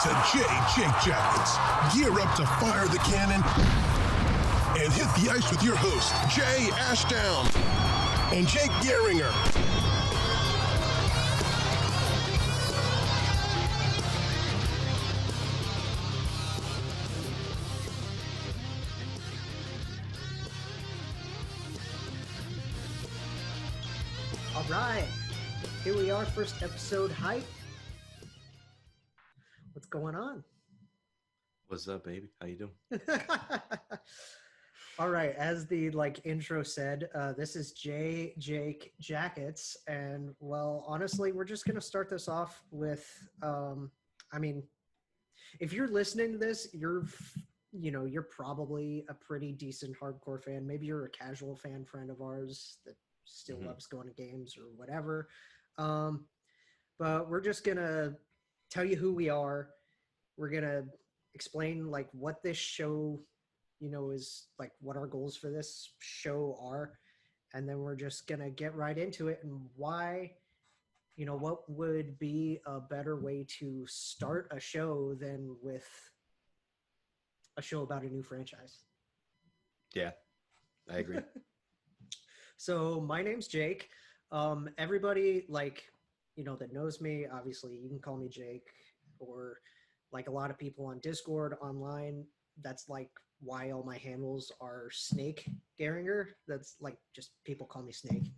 to Jake Jackets. Gear up to fire the cannon and hit the ice with your host, Jay Ashdown and Jake Garringer. All right, here we are, first episode hype. What's going on? What's up, baby? How you doing? All right, as the intro said, this is Jake Jackets, and well, honestly, we're just gonna start this off with, if you're listening to this, you're probably a pretty decent hardcore fan. Maybe you're a casual friend of ours that still loves going to games or whatever. But we're just gonna tell you who we are. We're gonna explain what this show, is what our goals for this show are, and then we're just gonna get right into it and why. What would be a better way to start a show than with a show about a new franchise? Yeah, I agree. So my name's Jake. Everybody that knows me, obviously you can call me Jake, or a lot of people on Discord online. That's why all my handles are Snake Garringer. That's just people call me Snake.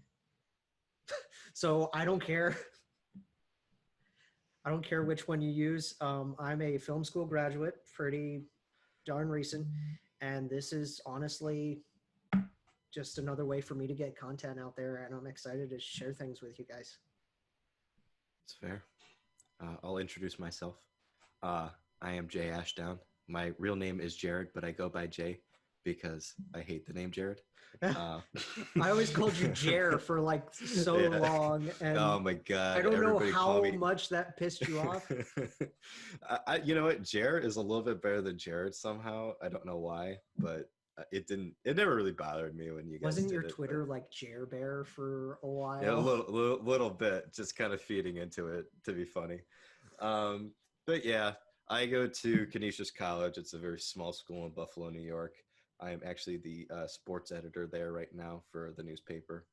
So I don't care. I don't care which one you use. I'm a film school graduate, pretty darn recent, and this is honestly just another way for me to get content out there, and I'm excited to share things with you guys. It's fair. I'll introduce myself. I am Jay Ashdown. My real name is Jared, but I go by Jay because I hate the name Jared. I always called you Jer for so long, and oh my god, I don't know how much that pissed you off. You know what? Jared is a little bit better than Jared somehow. I don't know why, but it never really bothered me when you guys wasn't did your it, Twitter Jer Bear for a while? Yeah, a little bit, just kind of feeding into it to be funny. But yeah, I go to Canisius College. It's a very small school in Buffalo, New York. I am actually the sports editor there right now for the newspaper.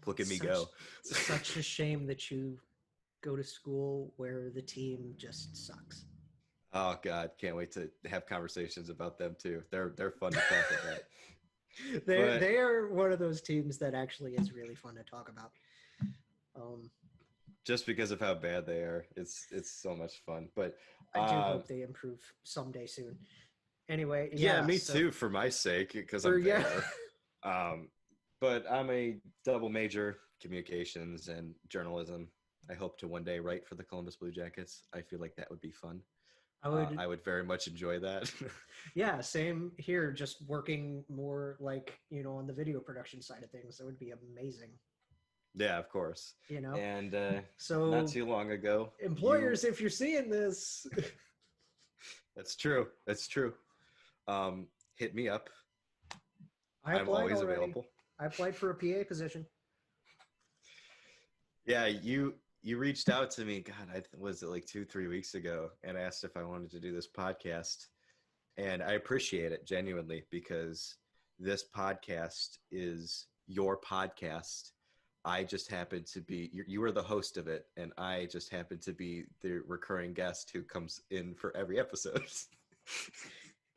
Look at me go. Such a shame that you go to school where the team just sucks. Oh God, can't wait to have conversations about them too. They're fun to talk about. They are one of those teams that actually is really fun to talk about. Just because of how bad they are, it's so much fun. But I do hope they improve someday soon. Anyway, yeah, me too, for my sake, because I'm there. But I'm a double major, communications and journalism. I hope to one day write for the Columbus Blue Jackets. I feel like that would be fun. I would very much enjoy that. Yeah, same here. Just working more on the video production side of things. That would be amazing. Yeah, of course. And so not too long ago, employers, if you're seeing this, that's true. Hit me up. I'm always available. I applied for a PA position. Yeah, you reached out to me, God, was it 2-3 weeks ago, and asked if I wanted to do this podcast. And I appreciate it genuinely, because this podcast is your podcast. I just happen to be, you were the host of it, and I just happen to be the recurring guest who comes in for every episode.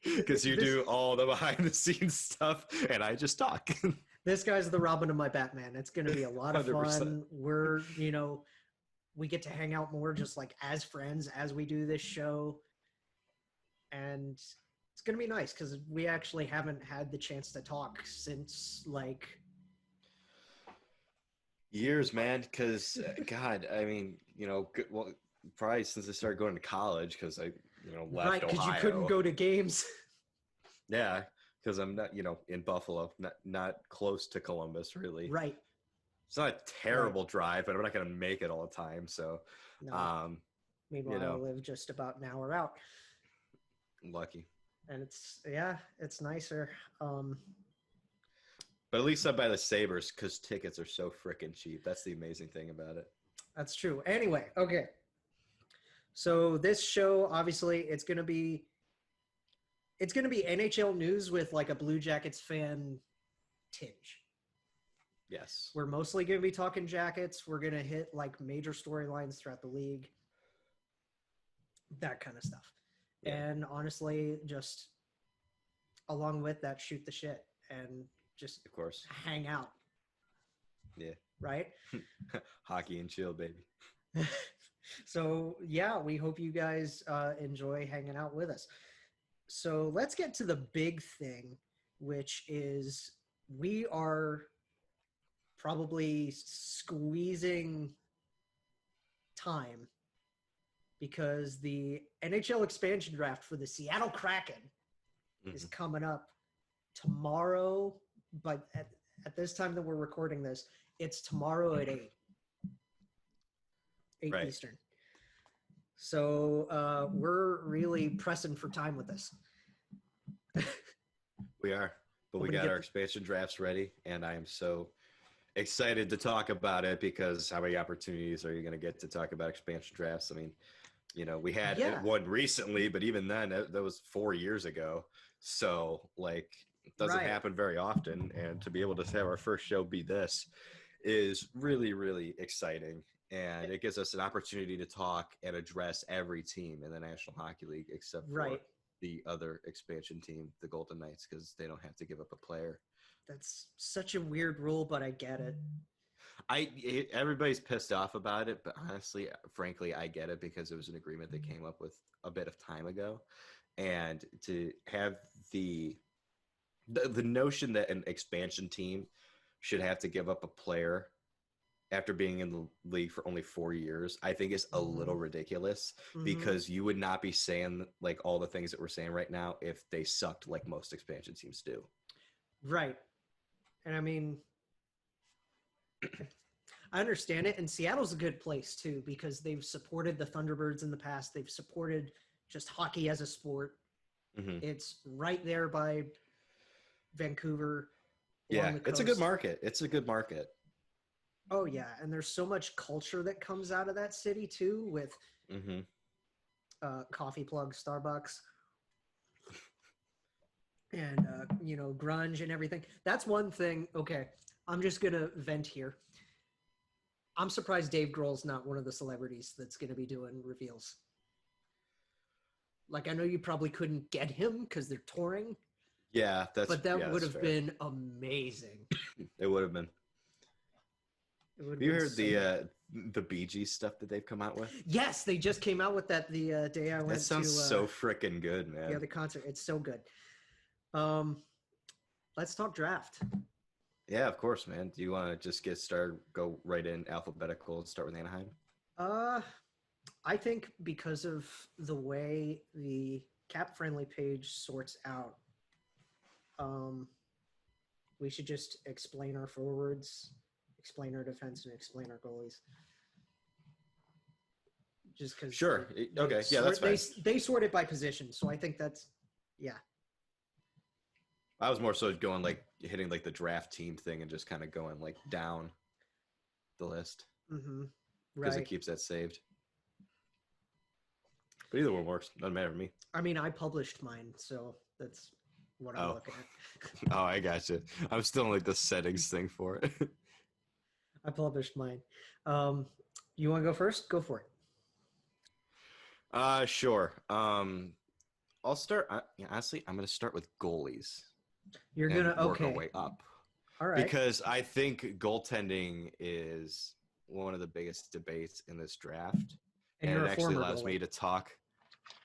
Because you do all the behind the scenes stuff, and I just talk. This guy's the Robin of my Batman. It's going to be a lot of 100%. Fun. We're, we get to hang out more just as friends as we do this show. And it's going to be nice because we actually haven't had the chance to talk since years, man. Because God, well, probably since I started going to college, because I, left right, because Ohio. You couldn't go to games. Yeah, because I'm not, in Buffalo, not close to Columbus, really. Right. It's not a terrible drive, but I'm not going to make it all the time. So, no. Meanwhile, I live just about an hour out. Lucky. And it's nicer. But at least I buy the Sabres because tickets are so freaking cheap. That's the amazing thing about it. That's true. Anyway, okay. So this show, obviously, it's gonna be NHL news with like a Blue Jackets fan tinge. Yes. We're mostly gonna be talking Jackets. We're gonna hit like major storylines throughout the league, that kind of stuff. Yeah. And honestly, just along with that, shoot the shit and just Of course. hang out. Yeah. Right? Hockey and chill, baby. So, yeah, we hope you guys enjoy hanging out with us. So let's get to the big thing, which is we are probably squeezing time because the NHL expansion draft for the Seattle Kraken is coming up tomorrow, but at this time that we're recording this, it's tomorrow at 8 Right. Eastern. So we're really pressing for time with this. We are, but we got our expansion drafts ready, and I am so excited to talk about it because how many opportunities are you going to get to talk about expansion drafts? I mean, you know, we had one recently, but even then, that was 4 years ago. So, like, it doesn't happen very often, and to be able to have our first show be this is really, really exciting. And it gives us an opportunity to talk and address every team in the National Hockey League except for the other expansion team, the Golden Knights, because they don't have to give up a player. That's such a weird rule, but I get it. Everybody's pissed off about it, but honestly, frankly, I get it because it was an agreement they came up with a bit of time ago. And to have the notion that an expansion team should have to give up a player after being in the league for only 4 years, I think is a little ridiculous because you would not be saying like all the things that we're saying right now if they sucked like most expansion teams do. Right. And I mean, I understand it. And Seattle's a good place too, because they've supported the Thunderbirds in the past. They've supported just hockey as a sport. It's right there by Vancouver. Yeah, it's a good market. It's a good market. Oh, yeah. And there's so much culture that comes out of that city, too, with coffee plug, Starbucks, and, you know, grunge and everything. That's one thing. Okay, I'm just going to vent here. I'm surprised Dave Grohl's not one of the celebrities that's going to be doing reveals. Like, I know you probably couldn't get him because they're touring. Yeah, but that would have been amazing. It would have been. Have you heard the Bee Gees stuff that they've come out with? Yes, they just came out with that the day I went to. That sounds so freaking good, man. Yeah, the concert. It's so good. Let's talk draft. Yeah, of course, man. Do you want to just get started, go right in alphabetical and start with Anaheim? I think because of the way the cap-friendly page sorts out, we should just explain our forwards, explain our defense, and explain our goalies. Just because. Sure. Okay. Yeah, that's fine. They sort it by position, so I think that's, yeah. I was more so going like hitting like the draft team thing and just kind of going like down the list because it keeps that saved. But either one works. Doesn't matter to me. I mean, I published mine, so that's what I'm looking at. Oh, I gotcha. I'm still in like the settings thing for it. I published mine. You want to go first? Go for it. Sure. I'll start. Honestly, I'm going to start with goalies. You're going to work our way up. All right. Because I think goaltending is one of the biggest debates in this draft. And it actually allows me to talk.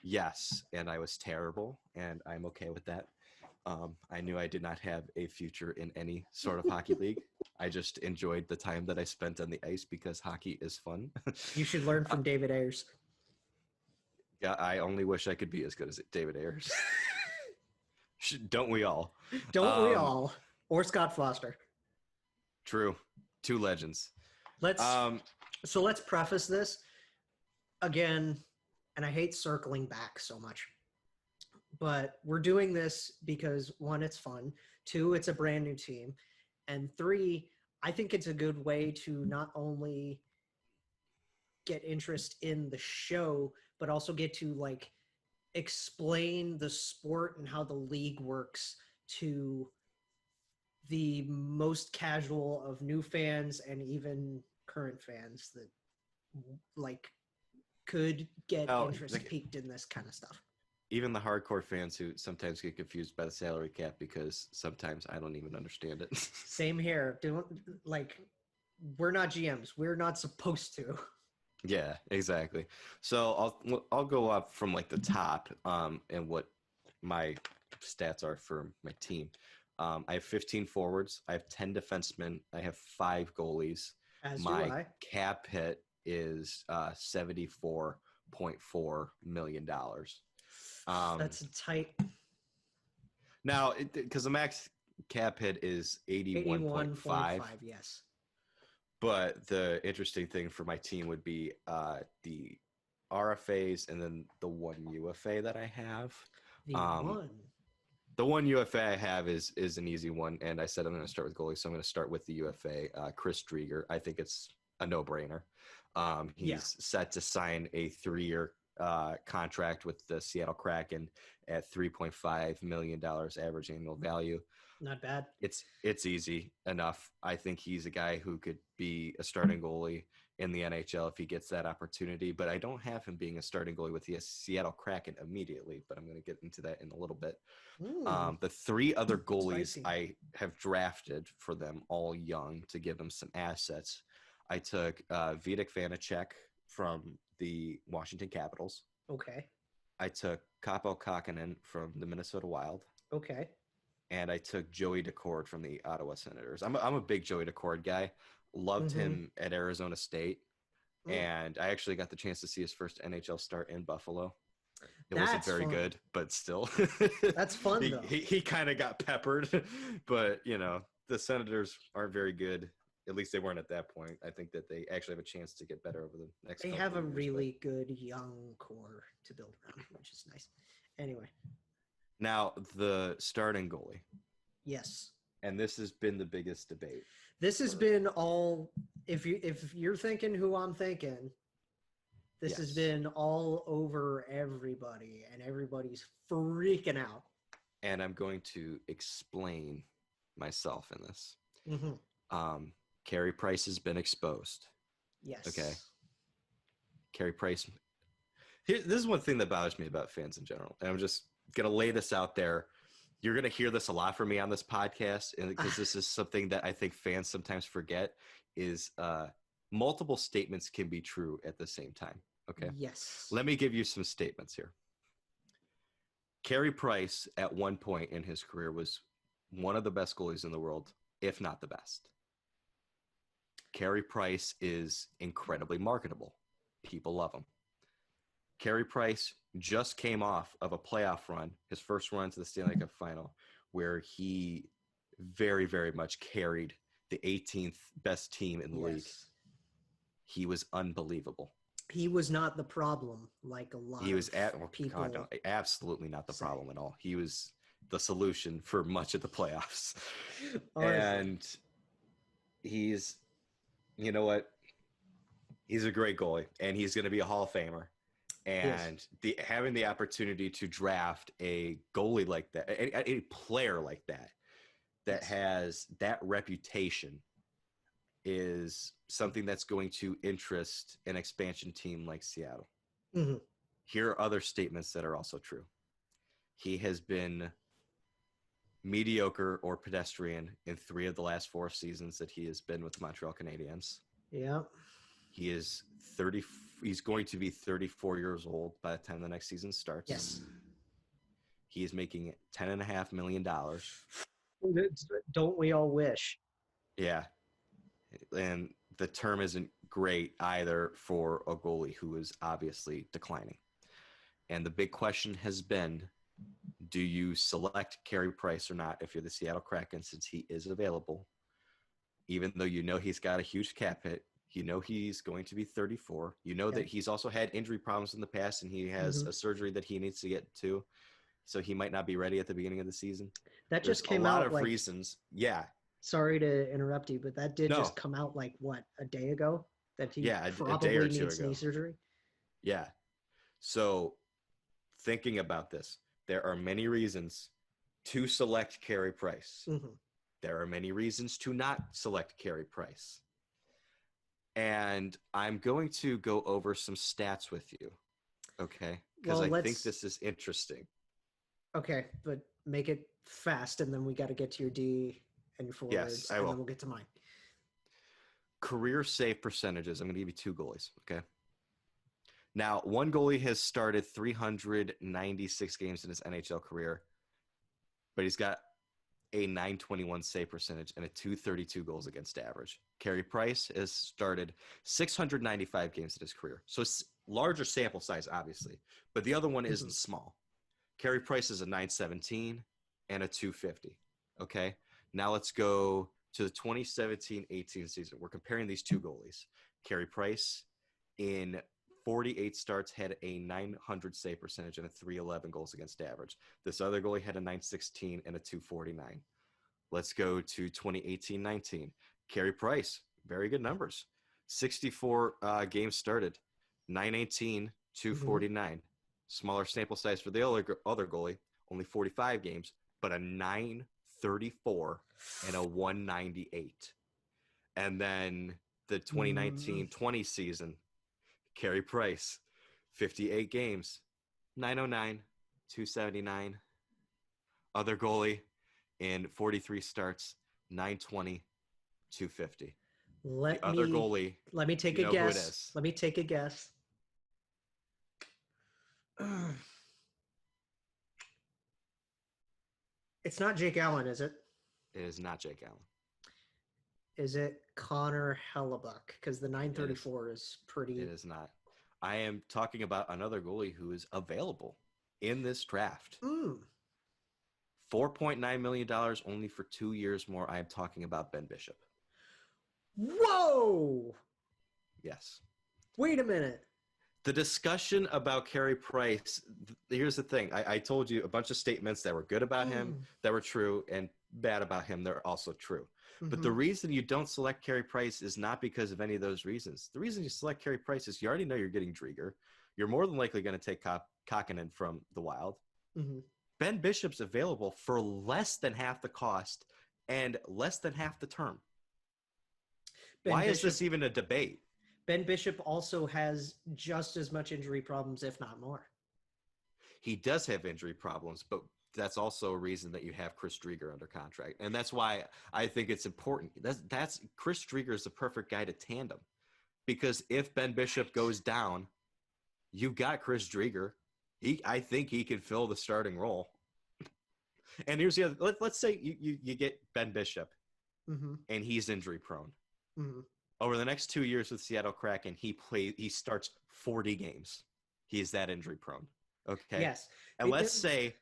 Yes, and I was terrible, and I'm okay with that. I knew I did not have a future in any sort of hockey league. I just enjoyed the time that I spent on the ice because hockey is fun. You should learn from David Ayers. Yeah, I only wish I could be as good as David Ayers. Don't we all? Don't we all? Or Scott Foster. True. Two legends. So let's preface this again, and I hate circling back so much. But we're doing this because, one, it's fun. Two, it's a brand new team. And three, I think it's a good way to not only get interest in the show, but also get to like explain the sport and how the league works to the most casual of new fans and even current fans that like could get interest piqued in this kind of stuff. Even the hardcore fans who sometimes get confused by the salary cap because sometimes I don't even understand it. Same here. We're not GMs. We're not supposed to. Yeah, exactly. So I'll go up from like the top and what my stats are for my team. I have 15 forwards. I have 10 defensemen. I have 5 goalies. As my do I. cap hit is $74.4 million. That's a tight. Now, because the max cap hit is 81.5. Yes. But the interesting thing for my team would be the RFAs and then the one UFA that I have. The one UFA I have is an easy one, and I said I'm going to start with goalie, so I'm going to start with the UFA, Chris Drieger. I think it's a no-brainer. He's set to sign a 3-year contract with the Seattle Kraken at $3.5 million average annual value. Not bad. It's easy enough. I think he's a guy who could be a starting goalie in the NHL if he gets that opportunity, but I don't have him being a starting goalie with the Seattle Kraken immediately, but I'm going to get into that in a little bit. The 3 other goalies I have drafted for them, all young, to give them some assets. I took Vitek Vanacek from the Washington Capitals. Okay. I took Kaapo Kakkonen from the Minnesota Wild. Okay. And I took Joey Decord from the Ottawa Senators. I'm a big Joey Decord guy. Loved him at Arizona State. And I actually got the chance to see his first NHL start in Buffalo. It wasn't very good, but still. That's fun, though. He kind of got peppered. But, the Senators aren't very good. At least they weren't at that point. I think that they actually have a chance to get better over the next couple of years. They have a really good young core to build around, which is nice. Anyway. Now, the starting goalie. Yes. And this has been the biggest debate. This has been all if you're thinking who I'm thinking, this has been all over everybody, and everybody's freaking out. And I'm going to explain myself in this. Carey Price has been exposed. Yes. Okay. Carey Price. This is one thing that bothers me about fans in general. And I'm just going to lay this out there. You're going to hear this a lot from me on this podcast, and because this is something that I think fans sometimes forget, is multiple statements can be true at the same time. Okay. Yes. Let me give you some statements here. Carey Price at one point in his career was one of the best goalies in the world, if not the best. Carey Price is incredibly marketable. People love him. Carey Price just came off of a playoff run, his first run to the Stanley Cup final, where he very, very much carried the 18th best team in the league. He was unbelievable. He was not the problem like a lot of people. God, no, absolutely not the problem at all. He was the solution for much of the playoffs. And he's, you know what? He's a great goalie, and he's going to be a Hall of Famer. And having the opportunity to draft a goalie like that, a player like that has that reputation, is something that's going to interest an expansion team like Seattle. Here are other statements that are also true. He has been mediocre or pedestrian in 3 of the last 4 seasons that he has been with the Montreal Canadiens. Yeah. He is 30. He's going to be 34 years old by the time the next season starts. Yes. He is making $10.5 million. Don't we all wish? Yeah. And the term isn't great either for a goalie who is obviously declining. And the big question has been, do you select Carey Price or not if you're the Seattle Kraken, since he is available, even though you know he's got a huge cap hit? You know he's going to be 34. You know that he's also had injury problems in the past, and he has a surgery that he needs to get to, so he might not be ready at the beginning of the season. That There's just came out. A lot out of reasons. Yeah. Sorry to interrupt you, but that did just come out like what, a day ago? that he Yeah, a day probably or two needs ago. knee surgery. Yeah. So thinking about this, there are many reasons to select Carey Price. Mm-hmm. There are many reasons to not select Carey Price. And I'm going to go over some stats with you. Okay? Because Well, I think this is interesting. Okay, but make it fast, and then we got to get to your D and your forwards, I and will. then we'll get to mine. Career save percentages. I'm going to give you two goalies. Okay? Now, one goalie has started 396 games in his NHL career, but he's got a 921 save percentage and a 232 goals against average. Carey Price has started 695 games in his career. So it's larger sample size, obviously, but the other one isn't small. Carey Price is a 917 and a 250. Okay. Now let's go to the 2017-18 season. We're comparing these two goalies. Carey Price in 48 starts had a 900 save percentage and a 311 goals against average. This other goalie had a 916 and a 249. Let's go to 2018-19. Carey Price, very good numbers. 64 games started, 918, 249. Smaller sample size for the other goalie, only 45 games, but a 934 and a 198. And then the 2019-20 season, Carey Price, 58 games, 909, 279. Other goalie in 43 starts, 920, 250. Other goalie. Let me take a guess. Who it is. Let me take a guess. It's not Jake Allen, is it? It is not Jake Allen. Is it Connor Hellebuck? Because the 934 is pretty. It is not. I am talking about another goalie who is available in this draft. $4.9 million only for 2 years more. I am talking about Ben Bishop. Whoa! Yes. Wait a minute. The discussion about Carey Price, here's the thing. I told you a bunch of statements that were good about him, that were true, and bad about him, they're also true. But the reason you don't select Carey Price is not because of any of those reasons. The reason you select Carey Price is you already know you're getting Drieger. You're more than likely going to take Kakkonen from the Wild. Ben Bishop's available for less than half the cost and less than half the term. Why is this even a debate? Ben Bishop also has just as much injury problems, if not more. He does have injury problems, but that's also a reason that you have Chris Drieger under contract. And that's why I think it's important. That's Chris Drieger is the perfect guy to tandem. Because if Ben Bishop goes down, you've got Chris Drieger. I think he can fill the starting role. And here's the other. Let's say you get Ben Bishop, and he's injury prone. Over the next 2 years with Seattle Kraken, he starts 40 games. He is that injury prone. Okay. Yes. And let's say,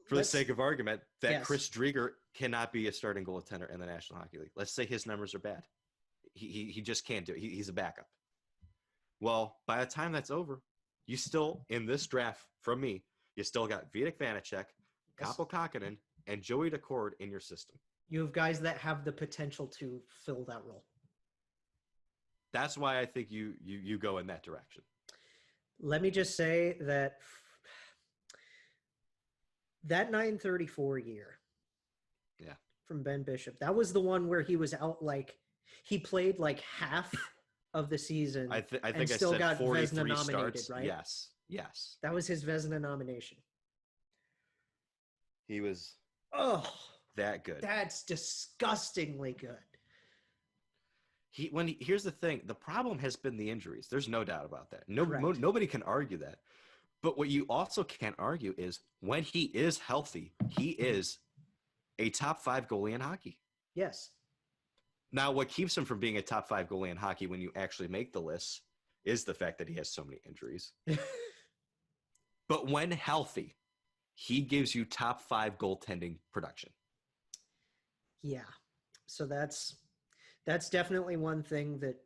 for the sake of argument, that Chris Drieger cannot be a starting goaltender in the National Hockey League. Let's say his numbers are bad. He just can't do it. He's a backup. Well, by the time that's over, you still, in this draft from me, you still got Vitek Vanacek, Kaapo Kakkonen, and Joey Daccord in your system. You have guys that have the potential to fill that role. That's why I think you go in that direction. Let me just say that 934 year from Ben Bishop, that was the one where he was out he played half of the season. I think and still I said got 43 Vezina nominated, starts. right? Yes. That was his Vezina nomination. He was that good. That's disgustingly good. Here's the thing, the problem has been the injuries. There's no doubt about that. Nobody can argue that. But what you also can't argue is when he is healthy, he is a top 5 goalie in hockey. Yes. Now, what keeps him from being a top 5 goalie in hockey when you actually make the list is the fact that he has so many injuries. But when healthy, he gives you top 5 goaltending production. Yeah. So that's definitely one thing that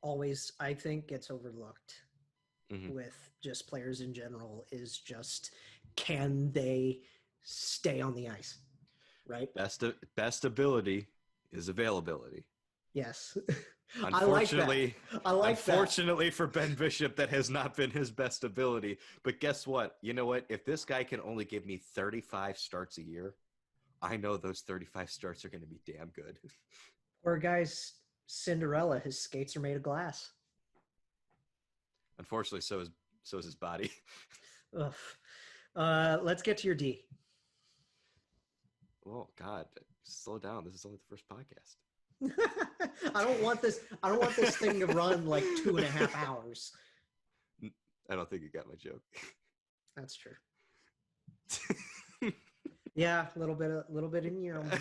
always, I think, gets overlooked with just players in general is just, can they stay on the ice, right? Best ability is availability. Yes. Unfortunately, I like that. unfortunately for Ben Bishop, that has not been his best ability. But guess what? You know what? If this guy can only give me 35 starts a year, I know those 35 starts are going to be damn good. Poor guy's Cinderella. His skates are made of glass. Unfortunately, so is his body. Ugh. Let's get to your D. Oh God, slow down. This is only the first podcast. I don't want this thing to run like 2.5 hours. I don't think you got my joke. That's true. Yeah, a little bit in your own.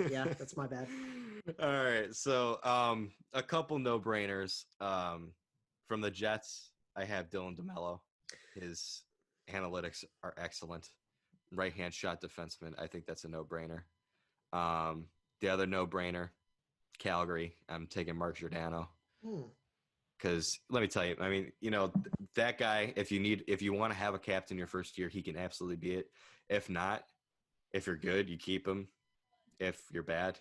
Yeah, that's my bad. All right, so a couple no-brainers. From the Jets, I have Dylan DeMello. His analytics are excellent. Right-hand shot defenseman. I think that's a no-brainer. The other no-brainer, Calgary. I'm taking Mark Giordano. Because let me tell you, I mean, you know, that guy, if you want to have a captain your first year, he can absolutely be it. If not, if you're good, you keep him. If you're bad,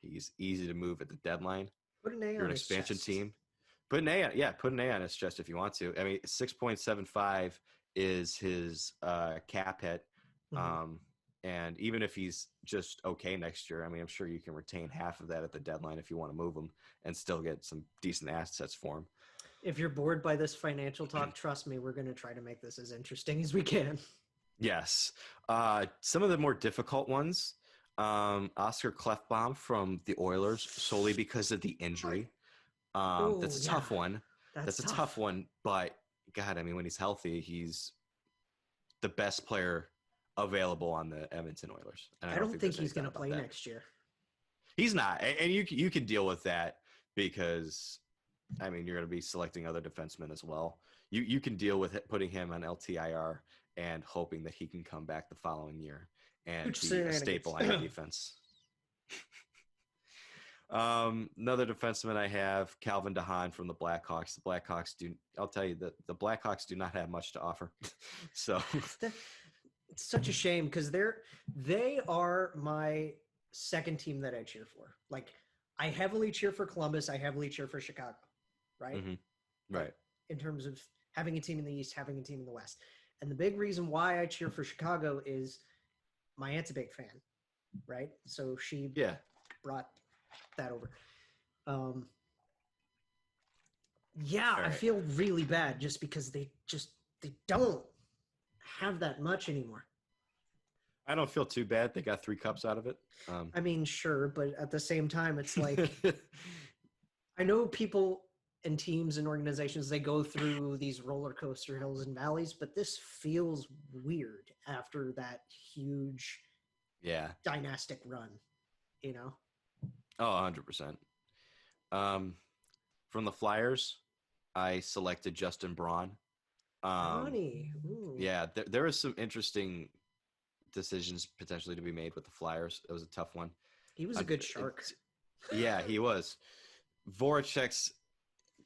he's easy to move at the deadline. Put an A You're on an his expansion chest. team. Put an A on his chest if you want to. I mean, 6.75 is his cap hit. And even if he's just okay next year, I mean, I'm sure you can retain half of that at the deadline if you want to move him and still get some decent assets for him. If you're bored by this financial talk, trust me, we're going to try to make this as interesting as we can. Yes. Some of the more difficult ones, Oscar Klefbom from the Oilers, solely because of the injury. That's a tough one. That's a tough one. But, God, I mean, when he's healthy, he's the best player available on the Edmonton Oilers. And I don't think he's going to play next year. He's not. And you can deal with that because, I mean, you're going to be selecting other defensemen as well. You can deal with it, putting him on LTIR and hoping that he can come back the following year and be a staple on your defense. Another defenseman I have, Calvin DeHaan from the Blackhawks. The Blackhawks I'll tell you that the Blackhawks do not have much to offer. So it's such a shame because they are my second team that I cheer for. Like, I heavily cheer for Columbus. I heavily cheer for Chicago, right? Mm-hmm. Right. In terms of having a team in the East, having a team in the West. And the big reason why I cheer for Chicago is my aunt's a big fan, right? So she brought that over. I feel really bad just because they don't have that much anymore. I don't feel too bad. They got 3 cups out of it. I mean, sure, but at the same time, it's like I know people and teams and organizations, they go through these roller coaster hills and valleys, but this feels weird after that huge dynastic run, you know? Oh, 100%. From the Flyers, I selected Justin Braun. Yeah, there was some interesting decisions potentially to be made with the Flyers. It was a tough one. He was a good shark. Yeah, he was. Voracek's,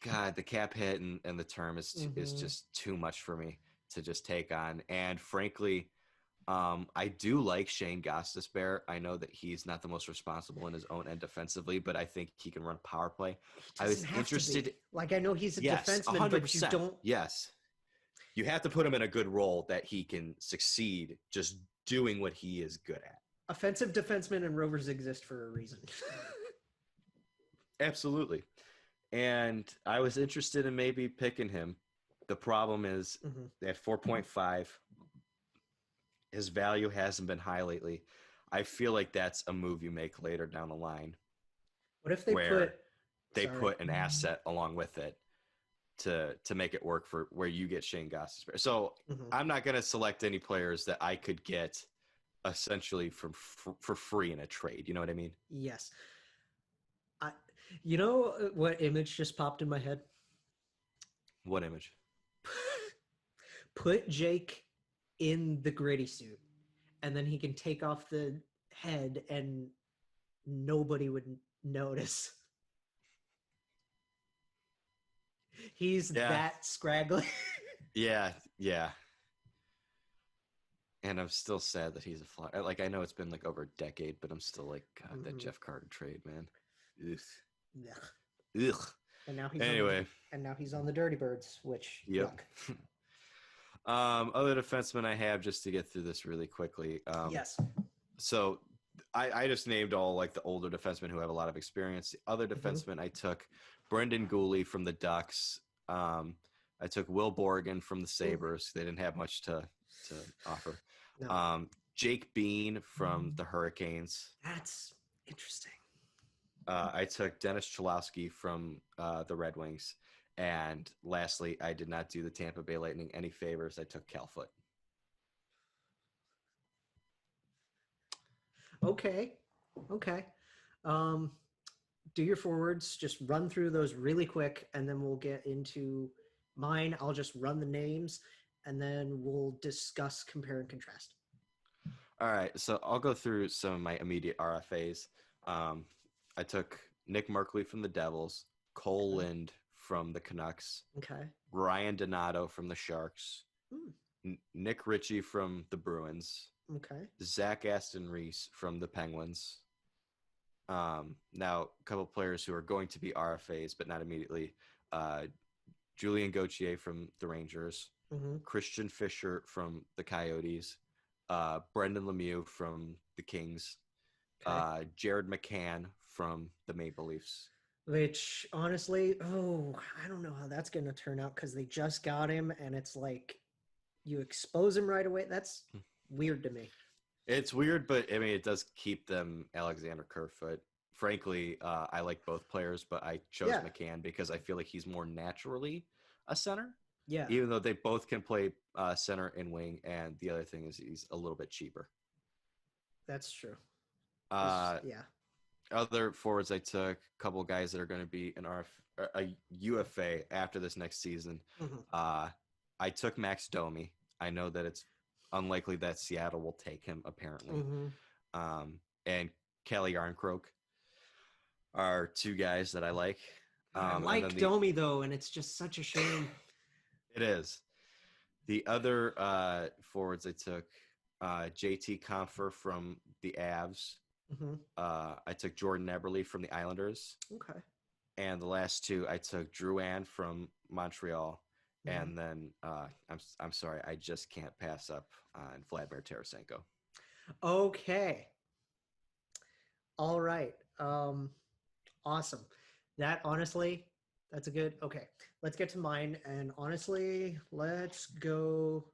God, the cap hit and the term is just too much for me to just take on. And frankly, I do like Shane Gostisbehere. I know that he's not the most responsible in his own end defensively, but I think he can run power play. I was interested. Like, I know he's a defenseman, 100%. but you don't. Yes. You have to put him in a good role that he can succeed just doing what he is good at. Offensive defensemen and Rovers exist for a reason. Absolutely. And I was interested in maybe picking him. The problem is at 4.5, his value hasn't been high lately. I feel like that's a move you make later down the line. What if they put an asset along with it to make it work for where you get Shane Gostisbehere? So I'm not going to select any players that I could get essentially for free in a trade. You know what I mean? Yes. You know what image just popped in my head? What image? Put Jake in the gritty suit, and then he can take off the head and nobody would notice. He's that scraggly. Yeah. And I'm still sad that he's a Flyer. Like, I know it's been like over a decade, but I'm still like, God, that Jeff Carter trade, man. Ugh. Ugh. Ugh. And now he's on the Dirty Birds, which Yep. yuck. Other defensemen I have, just to get through this really quickly. Yes. So I just named all like the older defensemen who have a lot of experience. The other defensemen I took Brendan Goalie from the Ducks. I took Will Borgen from the Sabres. They didn't have much to offer. No. Jake Bean from the Hurricanes. That's interesting. I took Dennis Cholowski from the Red Wings. And lastly, I did not do the Tampa Bay Lightning any favors. I took Cal Foote. Okay. Do your forwards. Just run through those really quick, and then we'll get into mine. I'll just run the names, and then we'll discuss compare and contrast. All right, so I'll go through some of my immediate RFAs. I took Nick Merkley from the Devils, Cole Lind from the Canucks, Okay. Ryan Donato from the Sharks, Nick Ritchie from the Bruins, Okay. Zach Aston Reese from the Penguins. Now, a couple players who are going to be RFAs, but not immediately. Julian Gauthier from the Rangers, Christian Fischer from the Coyotes, Brendan Lemieux from the Kings, Jared McCann from the Maple Leafs. Which, honestly, I don't know how that's going to turn out because they just got him, and it's like you expose him right away. That's weird to me. It's weird, but, I mean, it does keep them Alexander Kerfoot. Frankly, I like both players, but I chose McCann because I feel like he's more naturally a center. Yeah. Even though they both can play center and wing, and the other thing is he's a little bit cheaper. That's true. Other forwards I took, a couple of guys that are going to be a UFA after this next season. I took Max Domi. I know that it's unlikely that Seattle will take him, apparently. And Kelly Yarncroke are two guys that I like. I like Domi, though, and it's just such a shame. It is. The other forwards I took, JT Compher from the Avs. I took Jordan Eberle from the Islanders. Okay. And the last two, I took Drouin from Montreal. And then I'm sorry, I just can't pass up on Vladimir Tarasenko. Okay. All right. Awesome. That, honestly, that's a good. Okay. Let's get to mine. And honestly, let's go.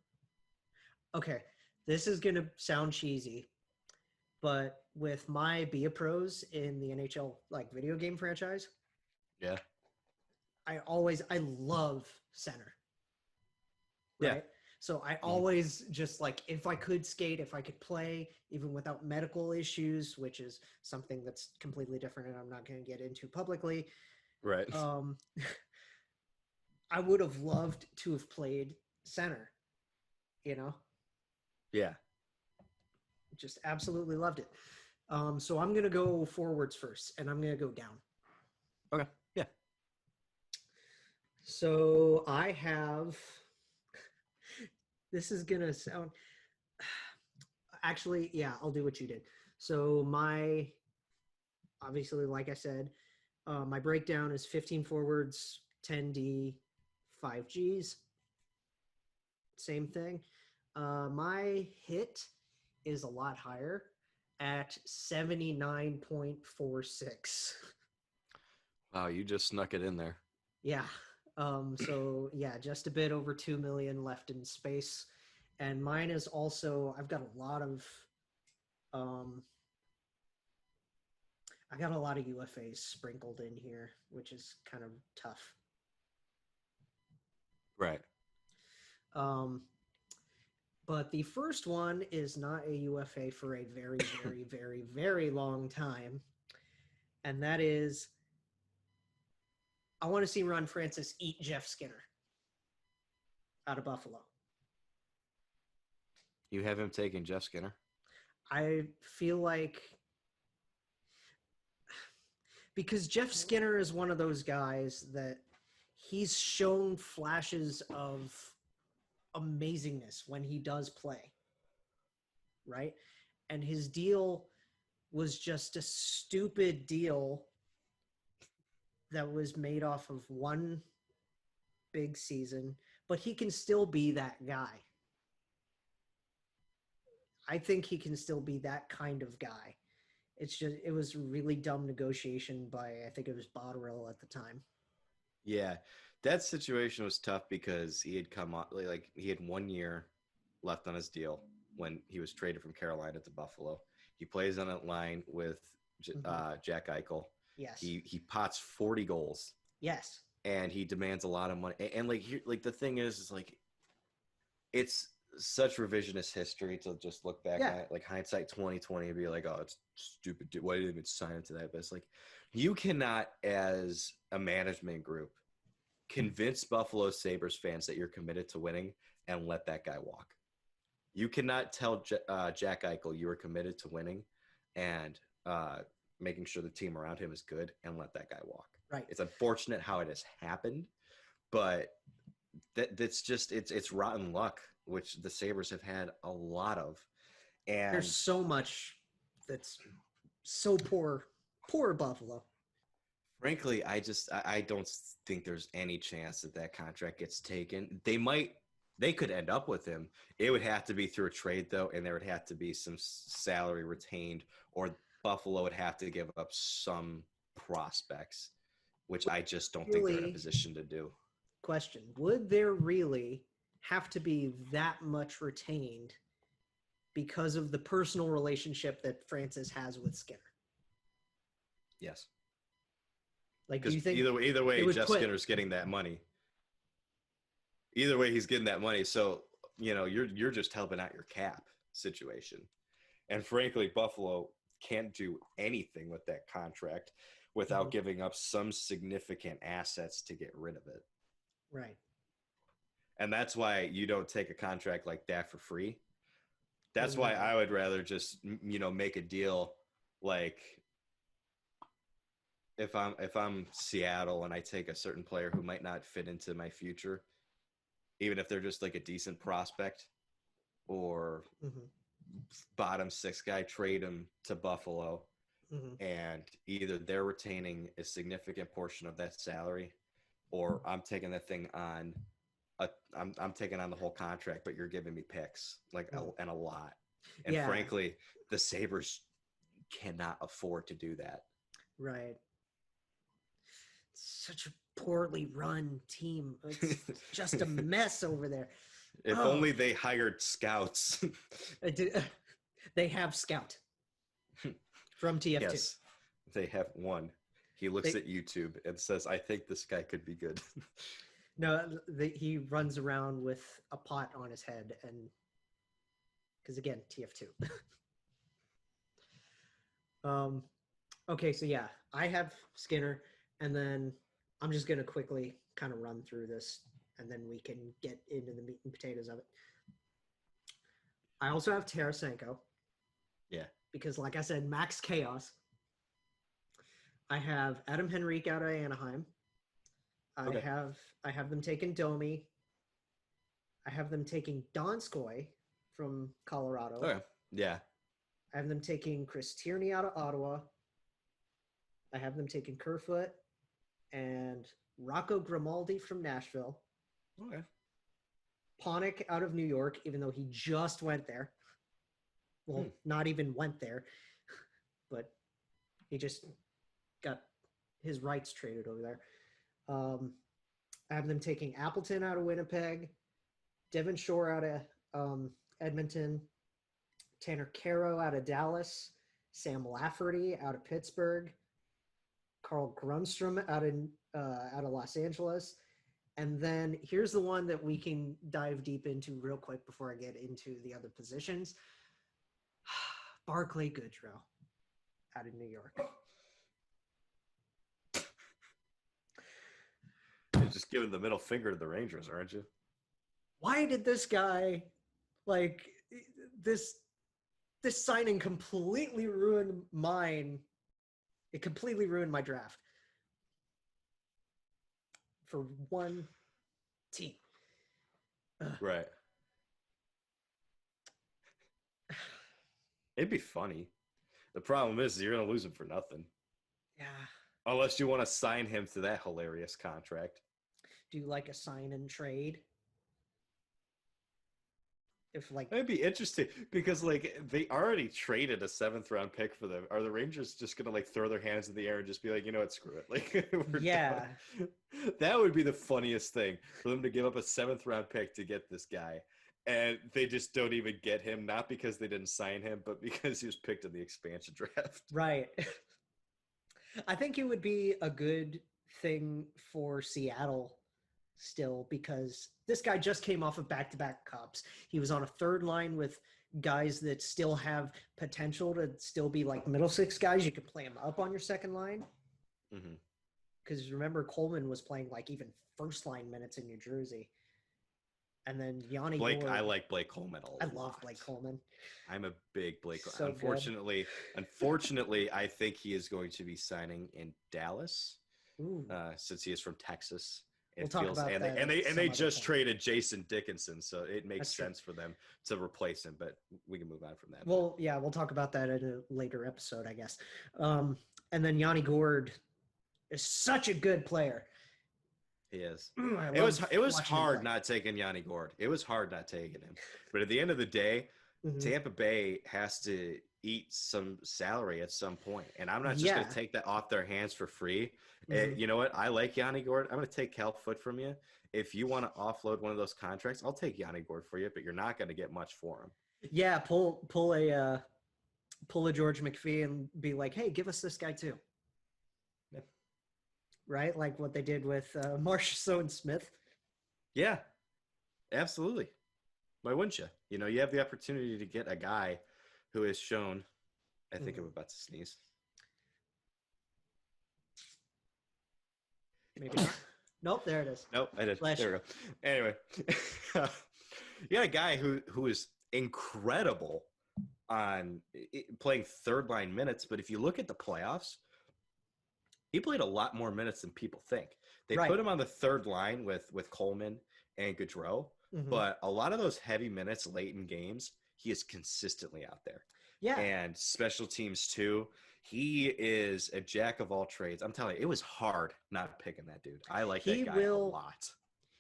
Okay. This is going to sound cheesy, but with my Be a Pros in the NHL video game franchise, I love center. Right? Yeah. So I always just if I could skate, if I could play, even without medical issues, which is something that's completely different and I'm not going to get into publicly. Right. I would have loved to have played center, Yeah. Just absolutely loved it. So I'm going to go forwards first, and I'm going to go down. Okay. Yeah. So I have – this is going to sound – actually, yeah, I'll do what you did. So obviously, like I said, my breakdown is 15 forwards, 10D, 5 Gs. Same thing. My hit is a lot higher at 79.46. Wow, you just snuck it in there. Yeah. So yeah, just a bit over 2 million left in space. And mine is also, I've got a lot of UFAs sprinkled in here, which is kind of tough. Right. But the first one is not a UFA for a very, very, very, very long time. And that is, I want to see Ron Francis eat Jeff Skinner out of Buffalo. You have him taking Jeff Skinner? I feel like because Jeff Skinner is one of those guys that he's shown flashes of amazingness when he does play, right? And his deal was just a stupid deal that was made off of one big season, but he can still be that guy. I think he can still be that kind of guy. It's just, it was really dumb negotiation by, I think it was Botterill at the time. Yeah, that situation was tough because he had come on, like he had 1 year left on his deal when he was traded from Carolina to Buffalo. He plays on a line with Jack Eichel. Yes. He pots 40 goals. Yes. And he demands a lot of money. And like the thing is like it's such revisionist history to just look back at it, like hindsight 2020 and be like, oh, it's stupid. Why did they even sign him to that? But it's like you cannot, as a management group, convince Buffalo Sabres fans that you're committed to winning and let that guy walk. You cannot tell Jack Eichel you are committed to winning and making sure the team around him is good and let that guy walk. Right. It's unfortunate how it has happened, but that's just it's rotten luck, which the Sabres have had a lot of. And there's so much that's so poor Buffalo. Frankly, I don't think there's any chance that contract gets taken. They could end up with him. It would have to be through a trade though, and there would have to be some salary retained, or Buffalo would have to give up some prospects, which I just don't think they're in a position to do. Question: would there really have to be that much retained because of the personal relationship that Francis has with Skinner? Yes. Like, do you think either way, Jeff Skinner's getting that money. Either way, he's getting that money. So you're just helping out your cap situation, and frankly, Buffalo can't do anything with that contract without giving up some significant assets to get rid of it. Right. And that's why you don't take a contract like that for free. That's why I would rather just, make a deal like if I'm Seattle and I take a certain player who might not fit into my future, even if they're just like a decent prospect or bottom six guy, trade him to Buffalo. And either they're retaining a significant portion of that salary, or I'm taking that thing on. I'm taking on the whole contract, but you're giving me picks and a lot. And frankly, the Sabres cannot afford to do that. Right. Such a poorly run team. It's just a mess over there. If only they hired scouts. They have scout. From TF2. Yes, they have one. He looks at YouTube and says, I think this guy could be good. No, he runs around with a pot on his head, and because again, TF2. Okay, so yeah, I have Skinner, and then I'm just gonna quickly kind of run through this, and then we can get into the meat and potatoes of it. I also have Tarasenko. Yeah. Because, like I said, max chaos. I have Adam Henrique out of Anaheim. I have them taking Domi. I have them taking Donskoy from Colorado. Okay. Yeah. I have them taking Chris Tierney out of Ottawa. I have them taking Kerfoot and Rocco Grimaldi from Nashville. Okay. Panik out of New York, even though he just went there. Well, not even went there, but he just got his rights traded over there. I have them taking Appleton out of Winnipeg, Devon Shore out of Edmonton, Tanner Caro out of Dallas, Sam Lafferty out of Pittsburgh, Carl Grundstrom out of Los Angeles. And then here's the one that we can dive deep into real quick before I get into the other positions. Barclay Goodrow out of New York. You're just giving the middle finger to the Rangers, aren't you? Why did this guy, this signing completely ruined mine? It completely ruined my draft for one team. Right. It'd be funny. The problem is you're going to lose him for nothing. Yeah. Unless you want to sign him to that hilarious contract. Do you like a sign and trade? If like That'd be interesting because like they already traded a 7th-round pick for them. Are the Rangers just gonna like throw their hands in the air and just be like, you know what, screw it? Like, we're Yeah. done. That would be the funniest thing for them to give up a 7th-round pick to get this guy, and they just don't even get him, not because they didn't sign him, but because he was picked in the expansion draft. Right. I think it would be a good thing for Seattle still, because this guy just came off of back-to-back cups. He was on a third line with guys that still have potential to still be like middle six guys. You could play him up on your second line. Because remember, Coleman was playing like even first line minutes in New Jersey. And then Yanni Gourde. I like Blake Coleman a lot. I love Blake Coleman. I'm a big Blake. So unfortunately, I think he is going to be signing in Dallas, since he is from Texas. We'll talk about that and they just point. traded Jason Dickinson, so it makes That's true. sense for them to replace him. But we can move on from that. Well, yeah, we'll talk about that in a later episode, I guess. And then Yanni Gourde is such a good player. He is. It was hard not taking Yanni Gourde. It was hard not taking him. But at the end of the day, Tampa Bay has to eat some salary at some point, and I'm not just going to take that off their hands for free. You know what? I like Yanni Gourde. I'm going to take Cal Foot from you. If you want to offload one of those contracts, I'll take Yanni Gourde for you, but you're not going to get much for him. Yeah, pull a George McPhee and be like, hey, give us this guy too. Yeah. Right? Like what they did with Marchessault Smith. Yeah, absolutely. Why wouldn't you? You know, you have the opportunity to get a guy who has shown, I think I'm about to sneeze. Maybe not. Nope, there it is. Nope, I did. Flash. There we go. Anyway, you got a guy who is incredible on playing third line minutes, but if you look at the playoffs, he played a lot more minutes than people think. They put him on the third line with Coleman and Gaudreau, but a lot of those heavy minutes late in games, he is consistently out there. Yeah. And special teams too. He is a jack of all trades. I'm telling you, it was hard not picking that dude. I like that guy a lot.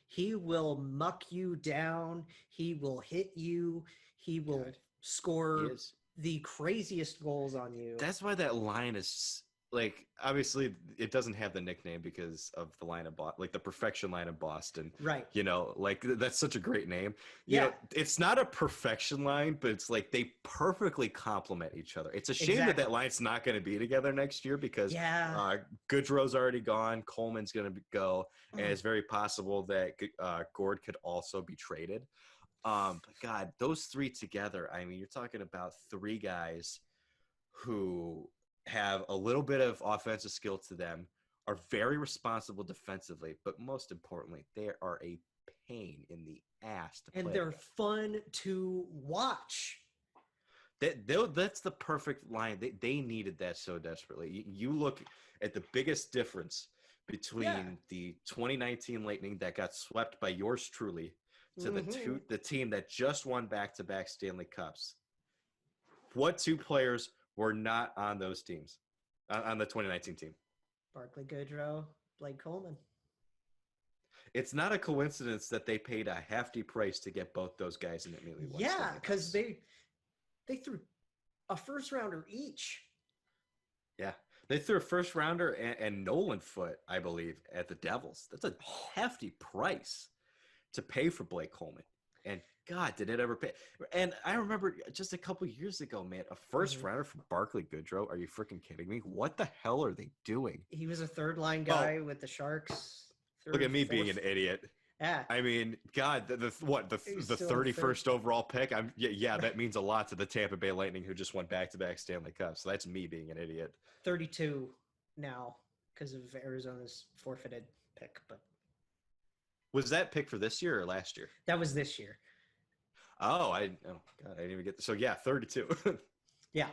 He will muck you down. He will hit you. He will score the craziest goals on you. That's why that line is like, obviously it doesn't have the nickname because of the line of like the perfection line of Boston. Right. You know, like that's such a great name. You Yeah. know, it's not a perfection line, but it's like they perfectly complement each other. It's a shame that line's not going to be together next year because Goodrow's already gone. Coleman's going to go. And it's very possible that Gourde could also be traded. But God, those three together, I mean, you're talking about three guys who have a little bit of offensive skill to them, are very responsible defensively, but most importantly, they are a pain in the ass to play. And they're fun to watch. That's the perfect line. They needed that so desperately. You look at the biggest difference between the 2019 Lightning that got swept by yours truly to the team that just won back-to-back Stanley Cups. What two players were not on those teams, on the 2019 team? Barclay Goodrow, Blake Coleman. It's not a coincidence that they paid a hefty price to get both those guys and immediately won. Yeah, because they threw a first rounder each. Yeah, they threw a first rounder and Nolan Foot, I believe, at the Devils. That's a hefty price to pay for Blake Coleman. And God, did it ever pay? And I remember just a couple years ago, man, a first rounder for Barclay Goodrow. Are you freaking kidding me? What the hell are they doing? He was a third line guy with the Sharks. Look at me being an idiot. Yeah. I mean, God, the 31st overall pick. That means a lot to the Tampa Bay Lightning, who just won back-to-back Stanley Cups. So that's me being an idiot. 32 now because of Arizona's forfeited pick, but. Was that pick for this year or last year? That was this year. Oh God, I didn't even get this. So yeah, 32. Yeah.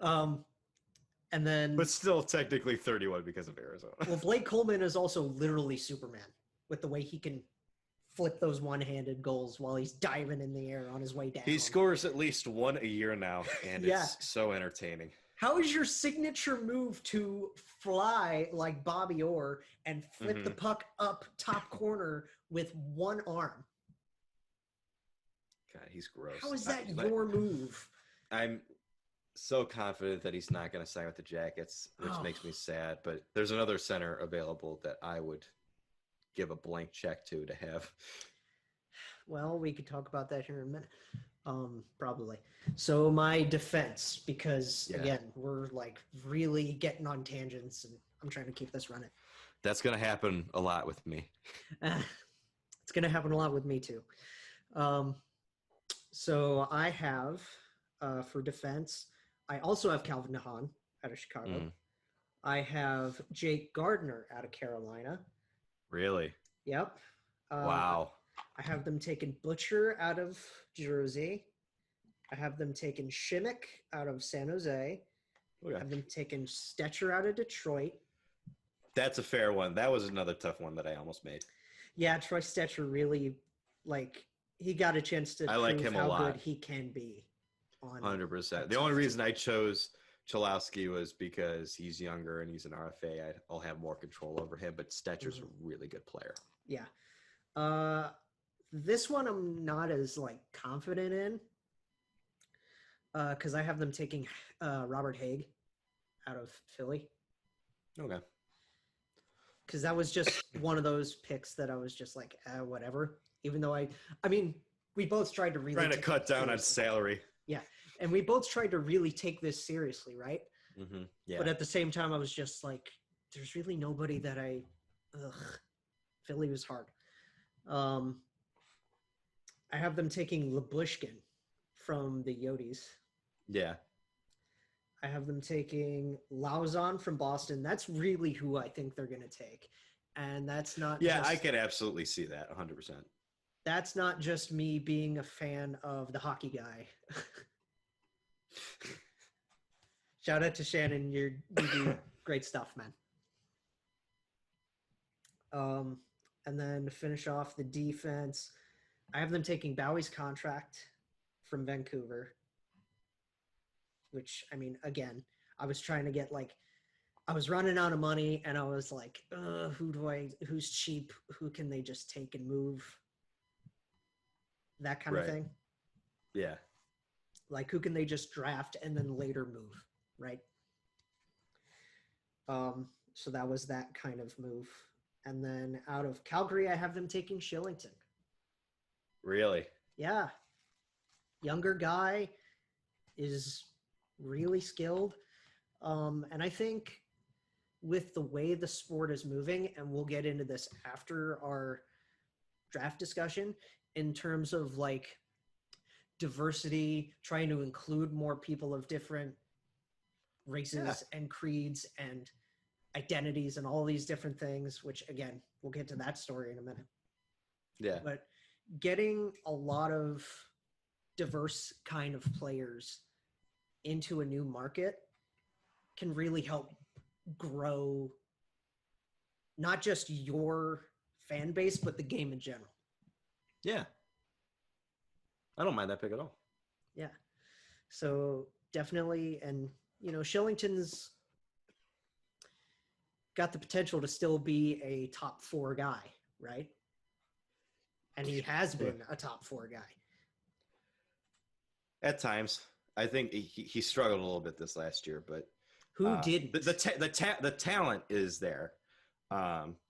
And then. But still technically 31 because of Arizona. Well, Blake Coleman is also literally Superman with the way he can flip those one-handed goals while he's diving in the air on his way down. He scores at least one a year now, and it's so entertaining. How is your signature move to fly like Bobby Orr and flip the puck up top corner with one arm? God, he's gross. How is that your move? I'm so confident that he's not going to sign with the Jackets, which makes me sad. But there's another center available that I would give a blank check to have. Well, we could talk about that here in a minute. Probably. So my defense, because again, we're like really getting on tangents and I'm trying to keep this running. That's going to happen a lot with me. It's going to happen a lot with me too. So I have, for defense, I also have Calvin Nahan out of Chicago. I have Jake Gardner out of Carolina. Really? Yep. Wow. I have them taking Butcher out of Jersey. I have them taking Shimmick out of San Jose. Okay. I have them taking Stetcher out of Detroit. That's a fair one. That was another tough one that I almost made. Yeah, Troy Stetcher really, he got a chance to prove him how a lot. good he can be. 100%. The only reason I chose Cholowski was because he's younger and he's an RFA. I'll have more control over him, but Stetcher's a really good player. Yeah. This one I'm not as confident in because I have them taking Robert Haig out of Philly. Okay. Because that was just one of those picks that I was just like, whatever. Even though I mean, we both tried to really trying to cut down on salary. Yeah, and we both tried to really take this seriously, right? Mm-hmm. Yeah. But at the same time, I was just like, there's really nobody that Philly was hard. I have them taking Labushkin from the Yodis. Yeah. I have them taking Lauzon from Boston. That's really who I think they're going to take. And that's not I can absolutely see that 100%. That's not just me being a fan of the hockey guy. Shout out to Shannon. You do great stuff, man. And then to finish off the defense, I have them taking Bowie's contract from Vancouver, which, I mean, again, I was trying to get I was running out of money and I was like, who's cheap? Who can they just take and move? That kind of thing. Yeah. Who can they just draft and then later move, right? So that was that kind of move. And then out of Calgary, I have them taking Shillington. Really? Yeah. Younger guy is really skilled. And I think with the way the sport is moving, and we'll get into this after our draft discussion, in terms of diversity, trying to include more people of different races and creeds and identities and all these different things, which again, we'll get to that story in a minute. Yeah. But getting a lot of diverse kind of players into a new market can really help grow not just your fan base, but the game in general. Yeah. I don't mind that pick at all. Yeah. So definitely, and Shillington's got the potential to still be a top 4 guy, right? And he has been a top 4 guy. At times. I think he struggled a little bit this last year, but who didn't? The talent is there.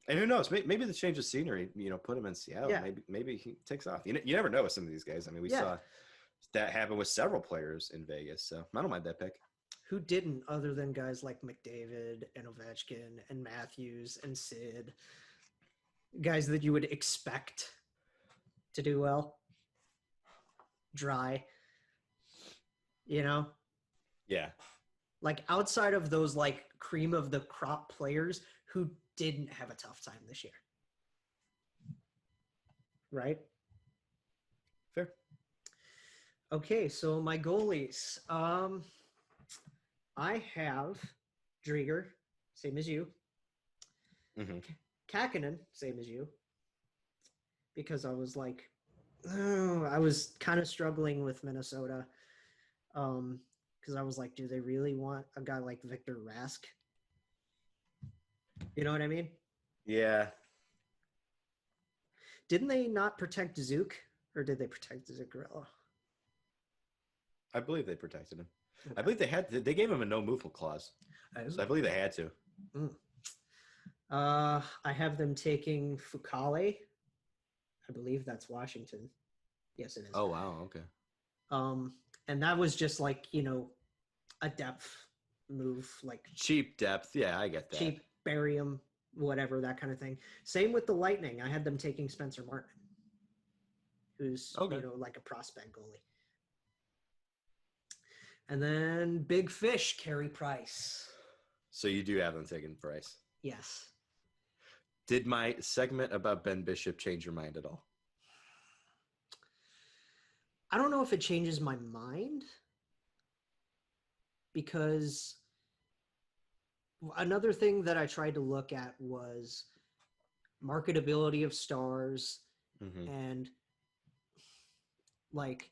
And who knows? Maybe the change of scenery, put him in Seattle. Yeah. Maybe he takes off. You never know with some of these guys. I mean, we saw that happen with several players in Vegas, so I don't mind that pick. Who didn't, other than guys like McDavid and Ovechkin and Matthews and Sid, guys that you would expect to do well. Dry, Yeah. Outside of those cream of the crop players who didn't have a tough time this year. Right? Fair. Okay, so my goalies. I have Drieger, same as you. Mm-hmm. Kakinen, same as you. Because I was I was kind of struggling with Minnesota. because I was like, do they really want a guy like Victor Rask? You know what I mean? Yeah. Didn't they not protect Zook, or did they protect Zuccarello? I believe they protected him. Okay. I believe they gave him a no movement clause. So I believe they had to. I have them taking Fukale. I believe that's Washington. Yes, it is. Oh, wow. Okay. And that was just like, a depth move, like Cheap depth. Yeah, I get that. cheap, bury him, whatever, that kind of thing. Same with the Lightning. I had them taking Spencer Martin, who's, like a prospect goalie. And then Big Fish, Carey Price. So you do have them taking Price. Yes. Did my segment about Ben Bishop change your mind at all? I don't know if it changes my mind, because another thing that I tried to look at was marketability of stars and like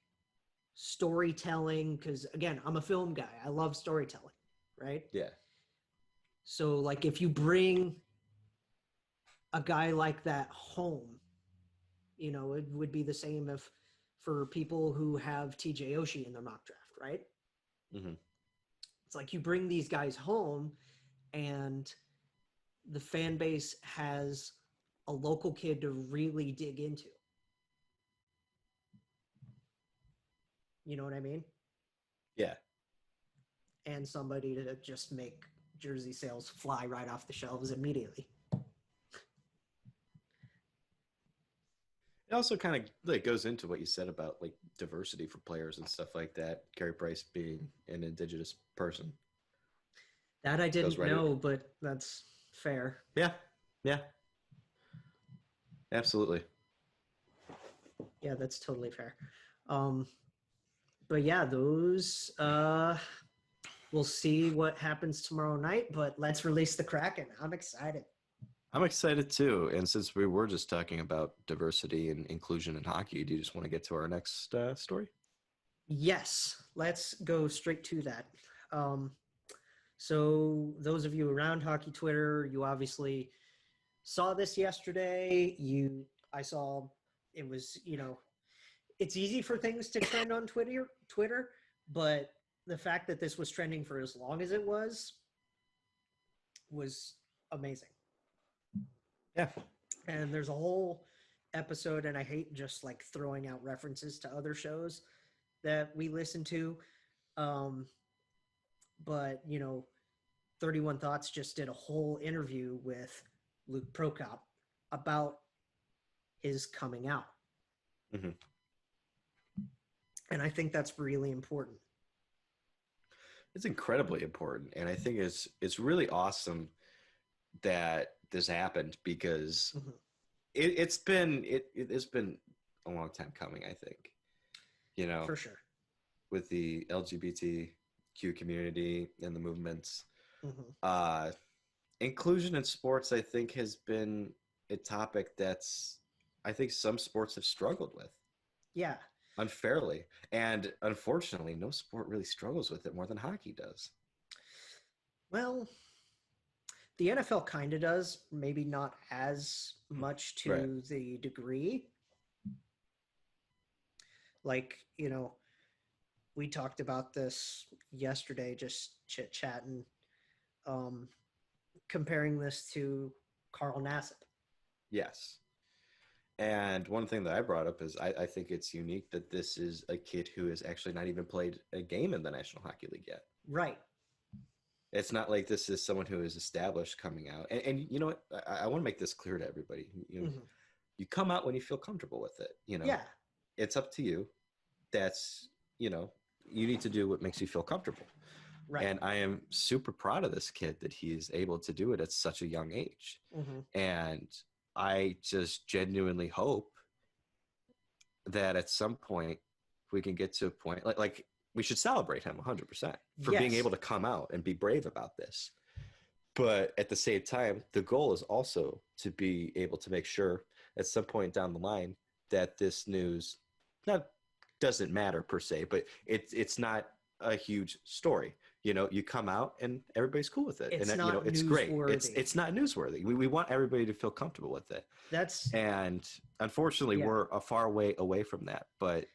storytelling, because again, I'm a film guy. I love storytelling, right? Yeah. So like if you bring a guy like that home, it would be the same if for people who have TJ Oshie in their mock draft, right? Mm-hmm. It's like you bring these guys home and the fan base has a local kid to really dig into. You know what I mean? Yeah. And somebody to just make jersey sales fly right off the shelves immediately. It also kind of like goes into what you said about like diversity for players and stuff like that. Carey Price being an Indigenous person. That I didn't know, but that's fair. Yeah. Yeah. Absolutely. Yeah, that's totally fair. But yeah, those we'll see what happens tomorrow night, but let's release the Kraken. I'm excited. I'm excited too. And since we were just talking about diversity and inclusion in hockey, do you just want to get to our next story? Yes, let's go straight to that. So those of you around hockey Twitter, you obviously saw this yesterday. I saw it was, it's easy for things to trend on Twitter, but the fact that this was trending for as long as it was amazing. Yeah. And there's a whole episode, and I hate just like throwing out references to other shows that we listen to. But 31 Thoughts just did a whole interview with Luke Prokop about his coming out. Mm-hmm. And I think that's really important. It's incredibly important. And I think it's really awesome that this happened, because it's been a long time coming, I think. For sure. With the LGBTQ community and the movements. Inclusion in sports, I think, has been a topic that's, I think some sports have struggled with. Yeah. Unfairly. And unfortunately, no sport really struggles with it more than hockey does. Well, the NFL kind of does, maybe not as much to the degree. Like, we talked about this yesterday, just chit-chatting, comparing this to Carl Nassib. Yes. And one thing that I brought up is I think it's unique that this is a kid who has actually not even played a game in the National Hockey League yet. Right. It's not like this is someone who is established coming out. And you know what? I want to make this clear to everybody. You come out when you feel comfortable with it. Yeah. It's up to you. That's, you need to do what makes you feel comfortable. Right. And I am super proud of this kid that he is able to do it at such a young age. And I just genuinely hope that at some point we can get to a point like we should celebrate him 100% for being able to come out and be brave about this. But at the same time, the goal is also to be able to make sure at some point down the line that this news doesn't matter per se, but it's not a huge story. You come out and everybody's cool with it. It's and not it's great. newsworthy. It's not newsworthy. We want everybody to feel comfortable with it. And unfortunately, we're a far way away from that. But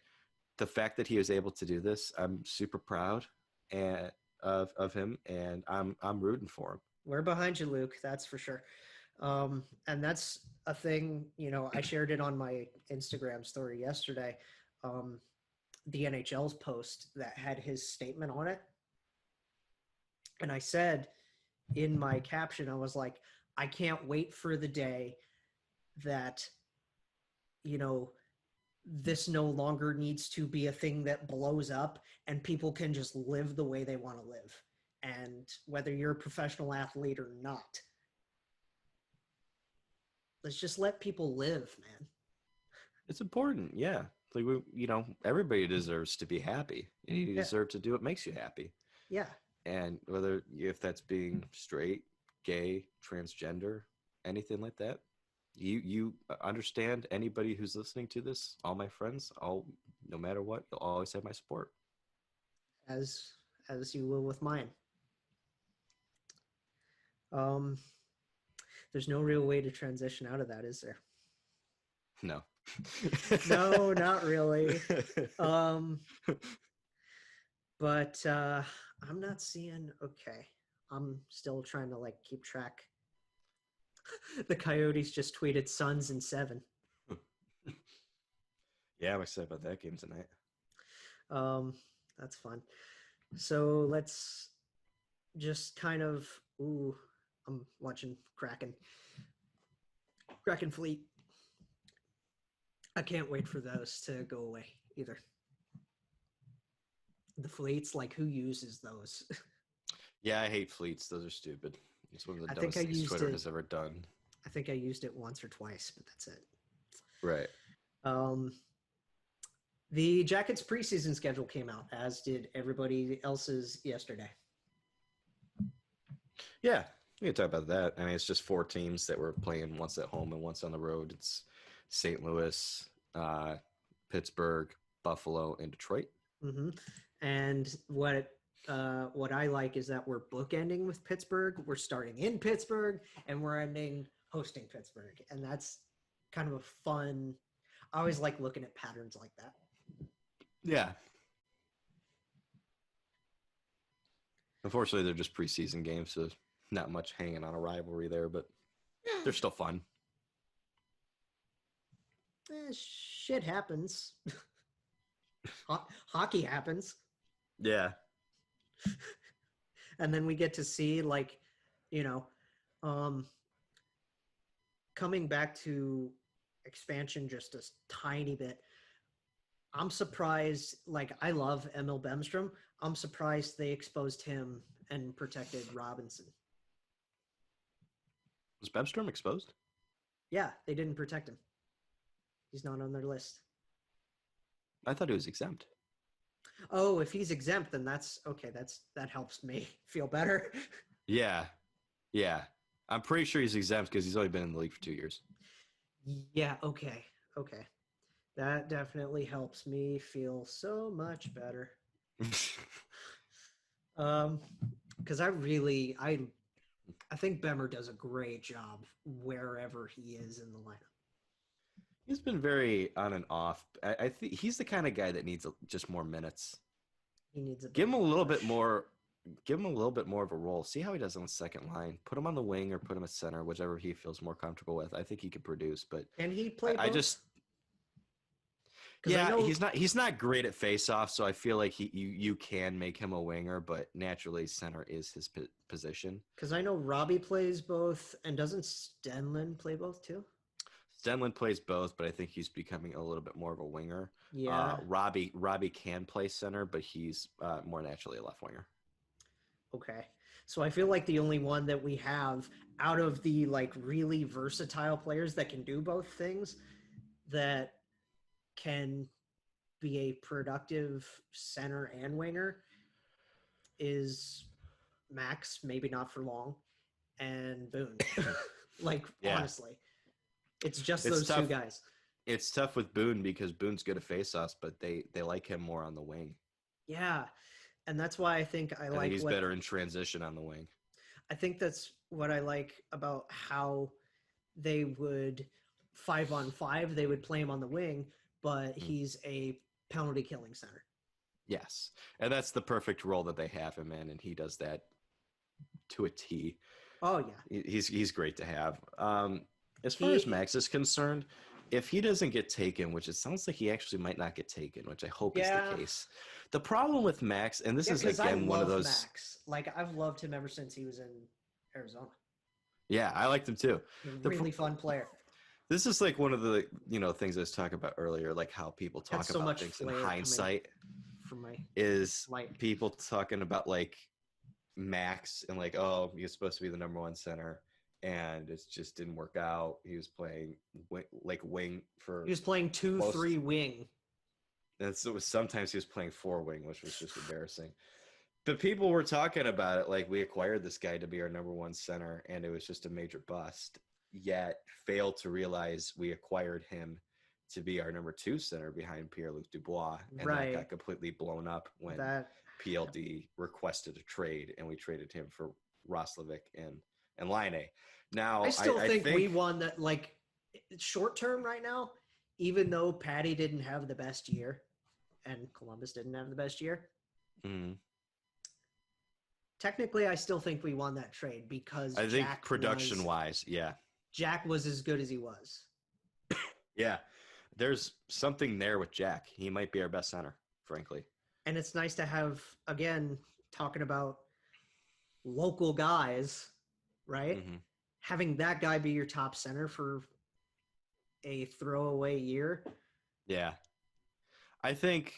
the fact that he was able to do this, I'm super proud of him, and I'm rooting for him. We're behind you, Luke. That's for sure. And that's a thing, I shared it on my Instagram story yesterday. The NHL's post that had his statement on it. And I said in my caption, I was like, I can't wait for the day that, this no longer needs to be a thing that blows up and people can just live the way they want to live. And whether you're a professional athlete or not, let's just let people live, man. It's important. Yeah. Like everybody deserves to be happy, and you deserve to do what makes you happy. Yeah. And if that's being straight, gay, transgender, anything like that, you understand. Anybody who's listening to this, all my friends, no matter what, you'll always have my support. As you will with mine. There's no real way to transition out of that, is there? No. No, not really. But I'm not seeing. Okay, I'm still trying to keep track. The Coyotes just tweeted Suns in 7. Yeah, I'm excited about that game tonight. That's fun. So let's just kind of. Ooh, I'm watching Kraken Fleet. I can't wait for those to go away either. The fleets, who uses those? Yeah, I hate fleets. Those are stupid. It's one of the dumbest things Twitter has ever done. I think I used it once or twice, but that's it. Right. The Jackets preseason schedule came out, as did everybody else's yesterday. Yeah, we can talk about that. I mean, it's just 4 teams that were playing, once at home and once on the road. It's St. Louis, Pittsburgh, Buffalo, and Detroit. Mm-hmm. And what I like is that we're bookending with Pittsburgh. We're starting in Pittsburgh, and we're ending hosting Pittsburgh. And that's kind of a fun – I always like looking at patterns like that. Yeah. Unfortunately, they're just preseason games, so not much hanging on a rivalry there, but they're still fun. Shit happens. Hockey happens. Yeah. And then we get to see coming back to expansion just a tiny bit. I'm surprised, I love Emil Bemstrom. I'm surprised they exposed him and protected Robinson. Was Bemstrom exposed? Yeah, they didn't protect him. He's not on their list. I thought he was exempt. Oh, if he's exempt, then that's okay. That helps me feel better. Yeah. I'm pretty sure he's exempt because he's only been in the league for 2 years. Yeah, okay. That definitely helps me feel so much better. Because I think Bemmer does a great job wherever he is in the lineup. He's been very on and off. I think he's the kind of guy that needs just more minutes. He needs give him a little bit more. Give him a little bit more of a role. See how he does on the second line. Put him on the wing or put him at center, whichever he feels more comfortable with. I think he could produce. But and he played. He's not great at faceoff, so I feel like you can make him a winger, but naturally center is his position. Because I know Robbie plays both, and doesn't Stenlund play both too? Stenlund plays both, but I think he's becoming a little bit more of a winger. Yeah. Robbie can play center, but he's more naturally a left winger. Okay. So I feel like the only one that we have out of the really versatile players that can do both things that can be a productive center and winger is Max, maybe not for long, and Boone. Honestly. It's just those two guys. It's tough with Boone because Boone's good at faceoffs, but they like him more on the wing. Yeah. And that's why I think I think he's better in transition on the wing. I think that's what I like about how they would 5-on-5. They would play him on the wing, but he's a penalty killing center. Yes, and that's the perfect role that they have him in, and he does that to a T. Oh yeah, He's great to have. As far as Max is concerned, if he doesn't get taken, which it sounds like he actually might not get taken, which I hope is the case. The problem with Max, and this is again one of those. Max. Like I've loved him ever since he was in Arizona. Yeah, I liked him too. Really fun player. This is like one of the things I was talking about earlier, like how people talk about things in hindsight. Is people talking about like Max and like, oh, he was supposed to be the number one center, and it just didn't work out. He was playing wing for. He was playing 2-3 wing. And so sometimes he was playing 4 wing, which was just embarrassing. But people were talking about it like we acquired this guy to be our number one center, and it was just a major bust. Yet failed to realize we acquired him to be our number 2 center behind Pierre-Luc Dubois, and that got completely blown up when PLD requested a trade, and we traded him for Roslovic and Line. Now, I still think we won that, like, short term right now, even though Patty didn't have the best year and Columbus didn't have the best year. Technically, I still think we won that trade because I think production-wise, Jack was as good as he was. Yeah. There's something there with Jack. He might be our best center, frankly. And it's nice to have, again, talking about local guys, right? Having that guy be your top center for a throwaway year. Yeah. I think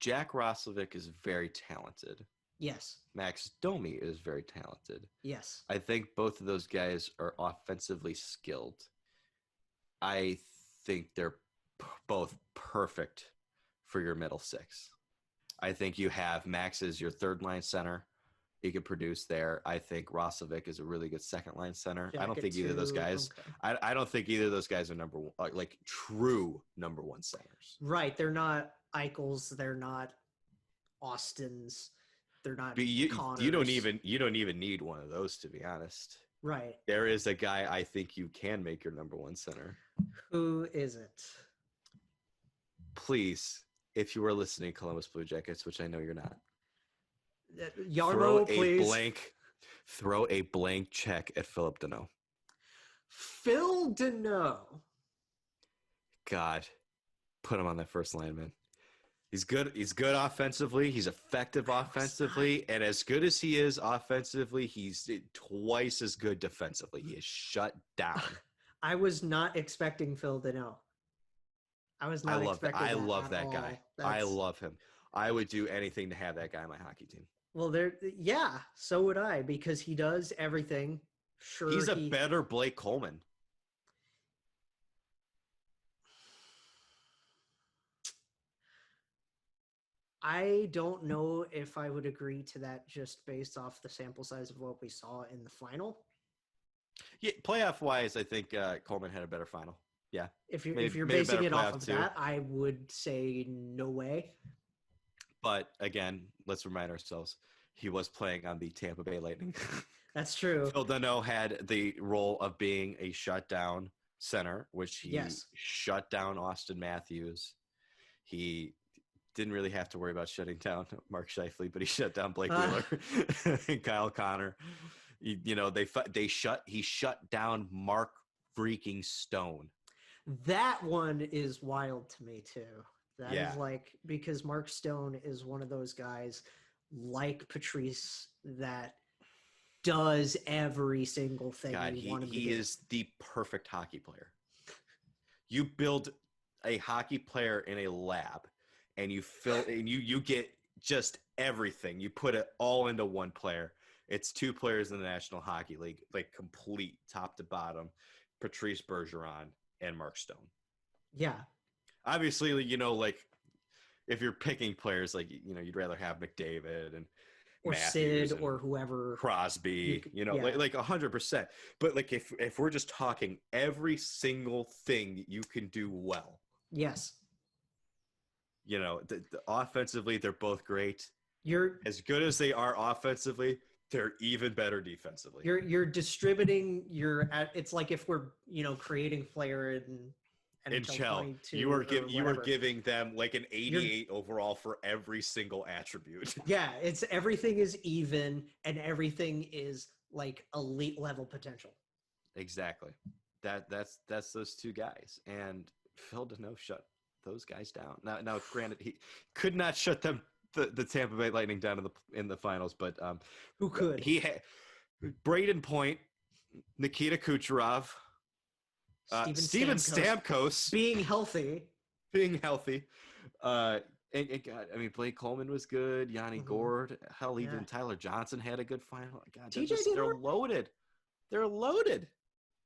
Jack Roslovic is very talented. Yes. Max Domi is very talented. Yes. I think both of those guys are offensively skilled. I think they're both perfect for your middle six. I think you have Max as your third line center. He could produce there. I think Roslovic is a really good second line center. I don't think either of those guys. Okay. I don't think either of those guys are number one, like true number one centers. Right. They're not Eichels. They're not Austins. They're not. But you don't even need one of those, to be honest. Right. There is a guy I think you can make your number one center. Who is it? Please, if you are listening, Columbus Blue Jackets, which I know you're not, Yarmo, please. Throw a blank check at Philip Deneau. Phil Deneau. God, put him on that first line, man. He's good. He's good offensively. He's effective offensively. And as good as he is offensively, he's twice as good defensively. He is shut down. I was not expecting Phil Deneau. I was not expecting that. I love that guy. I love him. I would do anything to have that guy on my hockey team. Well, so would I, because he does everything. Sure, he's a better Blake Coleman. I don't know if I would agree to that just based off the sample size of what we saw in the final. Yeah, playoff wise, I think Coleman had a better final. Yeah. If you're basing it off of that, I would say no way. But again, let's remind ourselves, he was playing on the Tampa Bay Lightning. That's true. Phil Deneau had the role of being a shutdown center, which he shut down Austin Matthews. He didn't really have to worry about shutting down Mark Scheifele, but he shut down Blake Wheeler and Kyle Connor. He shut down Mark freaking Stone. That one is wild to me too. That is because Mark Stone is one of those guys like Patrice that does every single thing. God, he is the perfect hockey player. You build a hockey player in a lab, and you get just everything. You put it all into one player. It's 2 players in the National Hockey League, like complete top to bottom, Patrice Bergeron and Mark Stone. Yeah. Obviously, if you're picking players, you'd rather have McDavid and or Matthews Sid or whoever, Crosby, 100%. But if we're just talking every single thing you can do well. Yes. offensively, they're both great. You're As good as they are offensively, they're even better defensively. you're distributing it's like if we're creating flair in In NHL Chell, 22 you were whatever. giving them like an 88 overall for every single attribute. Yeah, it's everything is even and everything is like elite level potential. Exactly. That's those two guys, and Phil Deneau shut those guys down. Now, granted, he could not shut them the Tampa Bay Lightning down in the finals, but Who could? He had Braden Point, Nikita Kucherov, Steven Stamkos being healthy. and God, I mean, Blake Coleman was good. Yanni Gord, hell, even Tyler Johnson had a good final. God, they're loaded. They're loaded.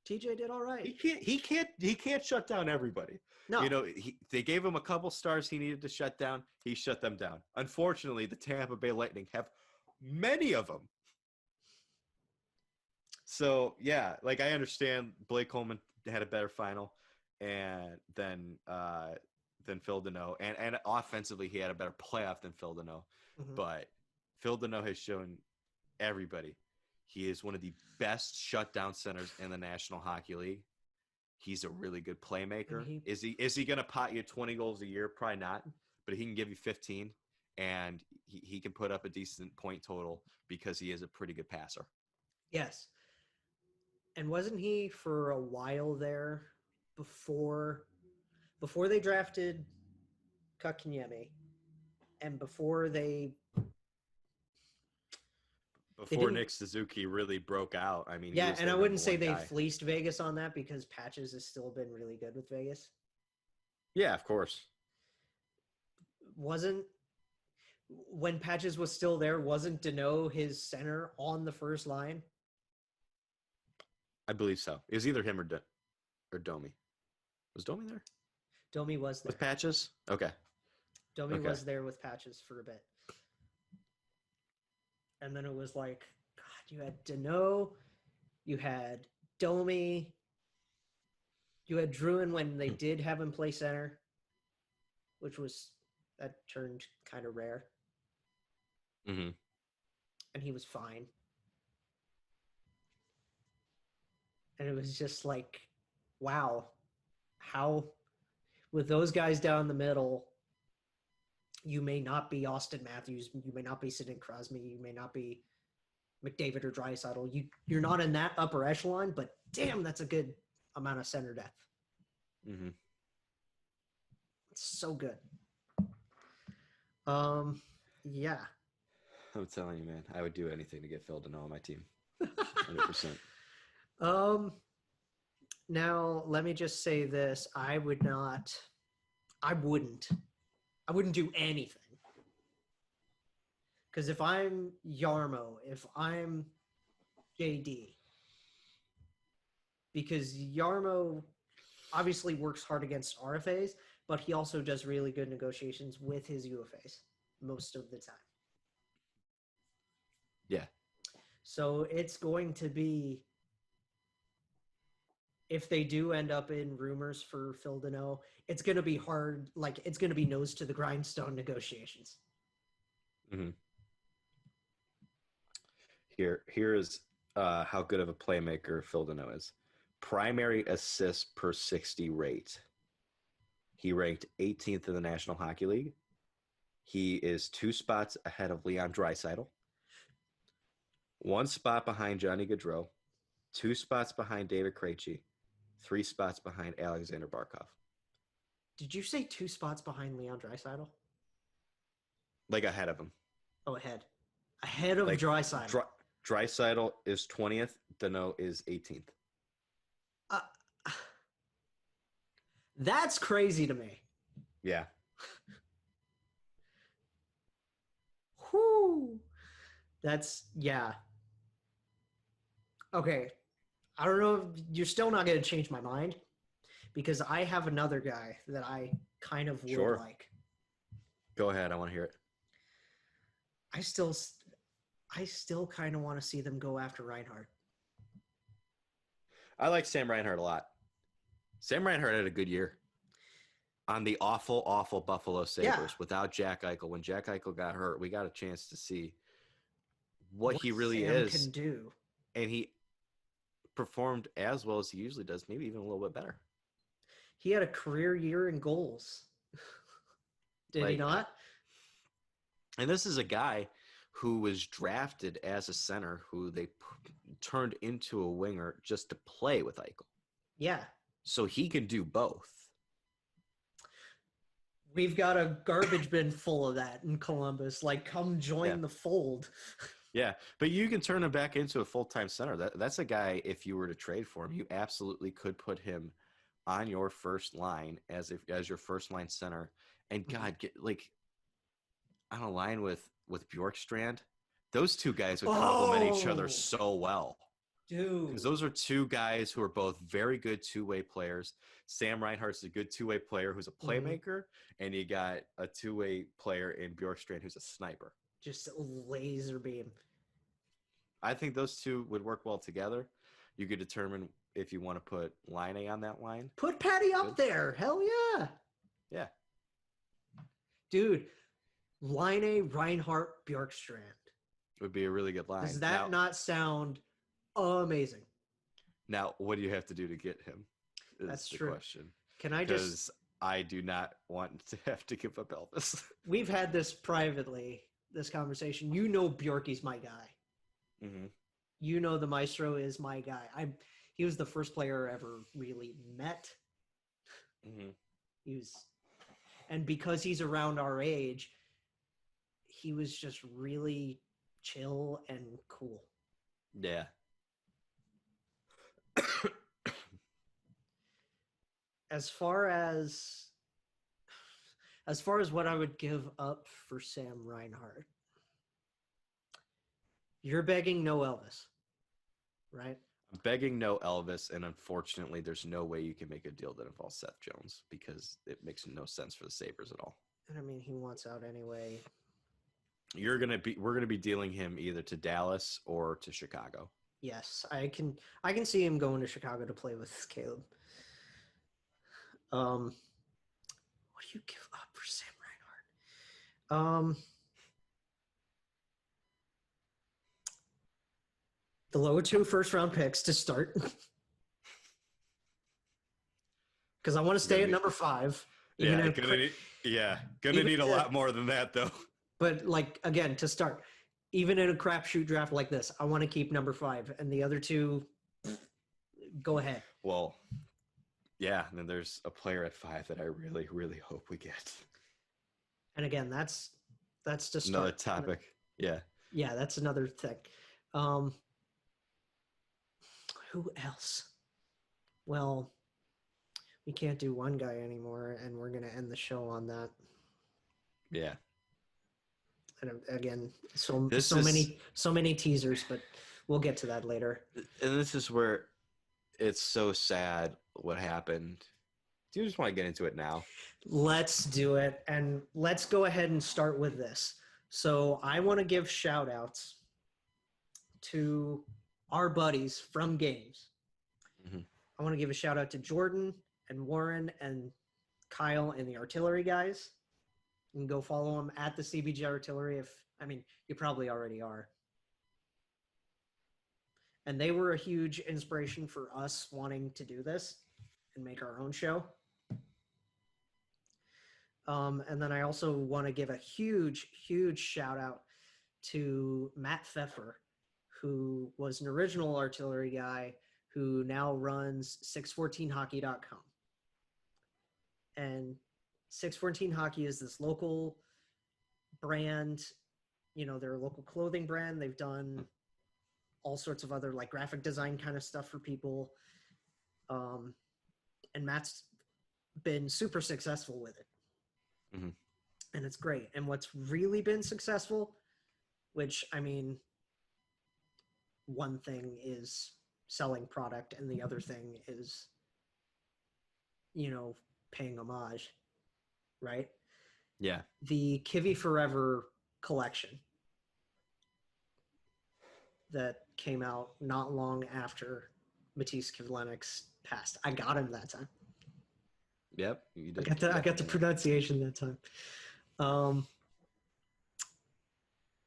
TJ did all right. He can't shut down everybody. No. They gave him a couple stars he needed to shut down. He shut them down. Unfortunately, the Tampa Bay Lightning have many of them. So, yeah, like I understand Blake Coleman had a better final than Phil Deneau. And offensively, he had a better playoff than Phil Deneau. Mm-hmm. But Phil Deneau has shown everybody he is one of the best shutdown centers in the National Hockey League. He's a really good playmaker. Is he going to pot you 20 goals a year? Probably not. But he can give you 15, and he can put up a decent point total because he is a pretty good passer. Yes. And wasn't he for a while there before they drafted Kotkaniemi and before Nick Suzuki really broke out. I mean, yeah, and I wouldn't say they fleeced Vegas on that because Patches has still been really good with Vegas. Yeah, of course. When Patches was still there, wasn't Deneau his center on the first line? I believe so. It was either him or Domi. Was Domi there? Domi was there. With Patches? Okay. Domi was there with Patches for a bit. And then it was like, God, you had Deneau, you had Domi, you had Druin when they did have him play center, that turned kind of rare. Mm-hmm. And he was fine. And it was just like, wow, how, with those guys down the middle, you may not be Austin Matthews, you may not be Sidney Crosby, you may not be McDavid or Draisaitl. You're not in that upper echelon, but damn, that's a good amount of center depth. Mm-hmm. It's so good. Yeah. I'm telling you, man, I would do anything to get Phil Deneau on my team. 100%. Now let me just say this. I wouldn't do anything. Because if I'm Yarmo, if I'm JD, because Yarmo obviously works hard against RFAs, but he also does really good negotiations with his UFAs most of the time. Yeah. So it's going to be, if they do end up in rumors for Phil Deneau, it's going to be hard. Like, it's going to be nose to the grindstone negotiations. Mm-hmm. Here is how good of a playmaker Phil Deneau is. Primary assists per 60 rate. He ranked 18th in the National Hockey League. He is 2 spots ahead of Leon Draisaitl, 1 spot behind Johnny Gaudreau, 2 spots behind David Krejci, 3 spots behind Alexander Barkov. Did you say 2 spots behind Leon Draisaitl? Like ahead of him. Oh, ahead. Ahead of like Draisaitl. Draisaitl is 20th. Deneau is 18th. That's crazy to me. Yeah. Whoo. Yeah. Okay. I don't know if you're still not going to change my mind because I have another guy that I kind of would like. Go ahead. I want to hear it. I still kind of want to see them go after Reinhardt. I like Sam Reinhardt a lot. Sam Reinhardt had a good year. on the awful, awful Buffalo Sabres Yeah. without Jack Eichel. When Jack Eichel got hurt, we got a chance to see what he What really Sam is. can do. And he performed as well as he usually does, maybe even a little bit better. He had a career year in goals. Did he not? And this is a guy who was drafted as a center who they turned into a winger just to play with Eichel. Yeah. So he can do both. We've got a garbage bin full of that in Columbus. Like, come join the fold. Yeah, but you can turn him back into a full-time center. That's a guy, if you were to trade for him, you absolutely could put him on your first line as your first line center. And God, get like on a line with Bjorkstrand, those two guys would complement each other so well. Dude. Because those are two guys who are both very good two-way players. Sam Reinhardt's a good two-way player who's a playmaker, and you got a two-way player in Bjorkstrand who's a sniper. Just laser beam. I think those two would work well together. You could determine if you want to put Line on that line. Put Patty up there. Hell yeah. Yeah. Dude, Line Reinhardt, Bjorkstrand. Would be a really good line. Does that not sound amazing? Now, what do you have to do to get him? That's true. Question. Can I Because I do not want to have to give up Elvis. We've had this privately, this conversation. You know Bjorky's my guy. Mm-hmm. You know the Maestro is my guy. He was the first player I ever really met. Mm-hmm. And because he's around our age, he was just really chill and cool. Yeah. As far as what I would give up for Sam Reinhart, you're begging no Elvis, right? I'm begging no Elvis, and unfortunately, there's no way you can make a deal that involves Seth Jones because it makes no sense for the Sabres at all. And I mean, he wants out anyway. We're gonna be dealing him either to Dallas or to Chicago. Yes, I can see him going to Chicago to play with Caleb. What do you give up for Sam Reinhart? The lower 2 first-round picks to start, because I want to stay at number 5. Gonna need a lot more than that though. But like again, to start, even in a crapshoot draft like this, I want to keep number 5, and the other 2, go ahead. Well, yeah, and then there's a player at 5 that I really, really hope we get. And again, that's to start. Another topic. Yeah. Yeah, that's another thing. Who else? Well, we can't do one guy anymore, and we're going to end the show on that. Yeah. And again, so many teasers, but we'll get to that later. And this is where it's so sad what happened. Do you just want to get into it now? Let's do it, and let's go ahead and start with this. So I want to give shout outs to our buddies from games. Mm-hmm. I want to give a shout out to Jordan and Warren and Kyle and the artillery guys. You can go follow them at the CBG Artillery. You probably already are. And they were a huge inspiration for us wanting to do this and make our own show. And then I also want to give a huge, huge shout out to Matt Pfeffer, who was an original artillery guy who now runs 614hockey.com. And 614 Hockey is this local brand. They're a local clothing brand. They've done all sorts of other like graphic design kind of stuff for people. And Matt's been super successful with it. Mm-hmm. And it's great. And what's really been successful, which one thing is selling product and the other thing is, paying homage, right? Yeah. The Kivy Forever collection that came out not long after Matiss Kivlenieks passed. I got him that time. Yep, you I did. got the pronunciation that time.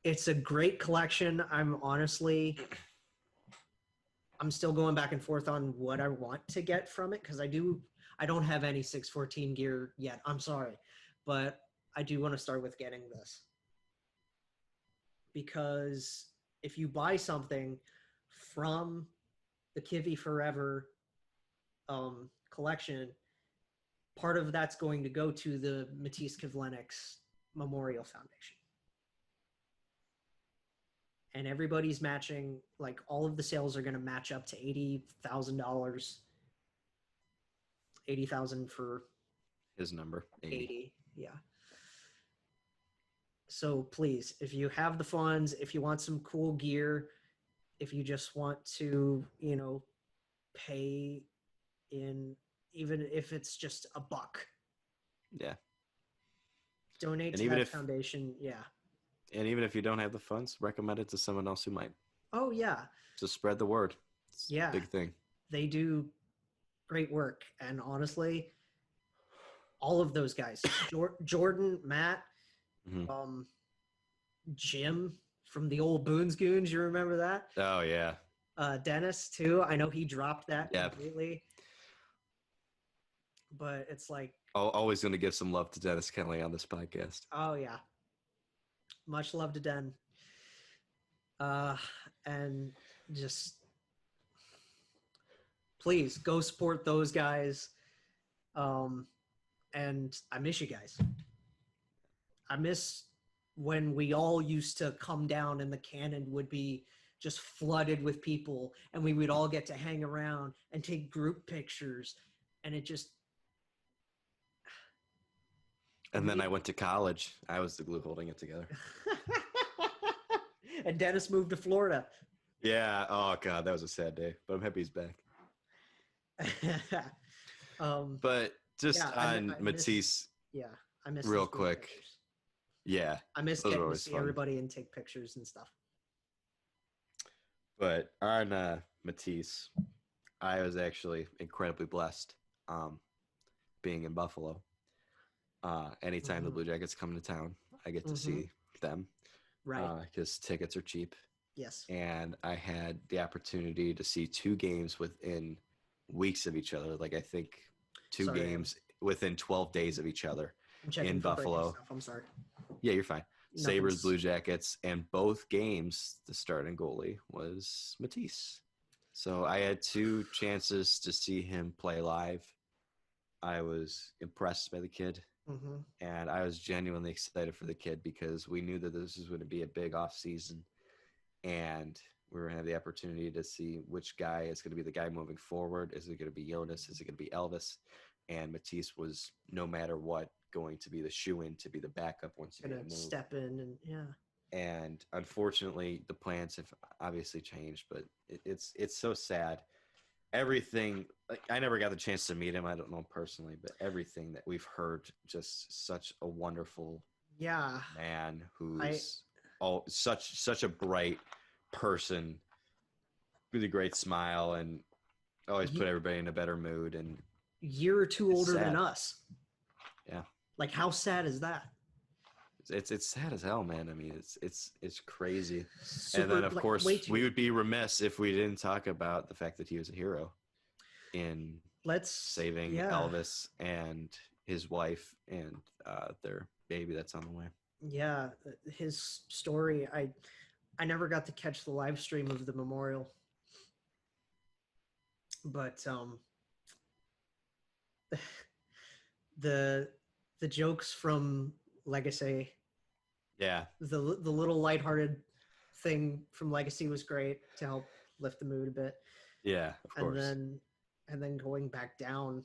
It's a great collection. I'm still going back and forth on what I want to get from it because I don't have any 614 gear yet. I'm sorry, but I do want to start with getting this because if you buy something from the Kivy Forever collection, part of that's going to go to the Matiss Kivlenieks Memorial Foundation. And everybody's matching, like all of the sales are going to match up to $80,000. 80,000 for His number 80. Yeah. So please, if you have the funds, if you want some cool gear, if you just want to, pay in, even if it's just $1. Yeah. Donate And to even that if- foundation. Yeah. And even if you don't have the funds, recommend it to someone else who might. Oh yeah. Just spread the word. It's Yeah. a big thing. They do great work. And honestly, all of those guys, Jordan, Matt, Mhm. Jim from the old Boone's Goons, you remember that? Oh yeah. Dennis too. I know he dropped that Yep. completely. But it's like, Always going to give some love to Dennis Kelly on this podcast. oh yeah. Much love to Den. And just please go support those guys. And I miss you guys. I miss when we all used to come down and the cannon would be just flooded with people and we would all get to hang around and take group pictures. And it just. And then I went to college. I was the glue holding it together. And Dennis moved to Florida. Yeah. Oh god, that was a sad day. But I'm happy he's back. But just yeah, on Matiss, I miss real those group quick. pictures. Yeah. I miss those were getting to always see fun. everybody and take pictures and stuff. But on Matiss, I was actually incredibly blessed being in Buffalo. Anytime the Blue Jackets come to town, I get to see them. Right. Because tickets are cheap. Yes. And I had the opportunity to see 2 games within weeks of each other. Like I think 2 games within 12 days of each other I'm checking in for breaking Buffalo. stuff. I'm sorry. Yeah, you're fine. Nothing's- Sabres, Blue Jackets, and both games, the starting goalie was Matiss. So I had 2 chances to see him play live. I was impressed by the kid, and I was genuinely excited for the kid because we knew that this was going to be a big off season, and we were going to have the opportunity to see which guy is going to be the guy moving forward. Is it going to be Jonas? Is it going to be Elvis? And Matiss was, no matter what, going to be the shoe-in to be the backup once you Gonna get moved. step in and And unfortunately, the plans have obviously changed, but it's so sad. Everything, like, I never got the chance to meet him. I don't know him personally, but everything that we've heard, just such a wonderful man who's such a bright person with a great smile and always put everybody in a better mood. And year or 2 older sad. than us. Yeah. Like, how sad is that? It's sad as hell, man. I mean, it's crazy. Super, and then, of course, way too- we would be remiss if we didn't talk about the fact that he was a hero in saving Elvis and his wife and their baby that's on the way. Yeah, his story. I never got to catch the live stream of the memorial, but the jokes from Legacy. Yeah. The little lighthearted thing from Legacy was great to help lift the mood a bit. Yeah, of course. And then going back down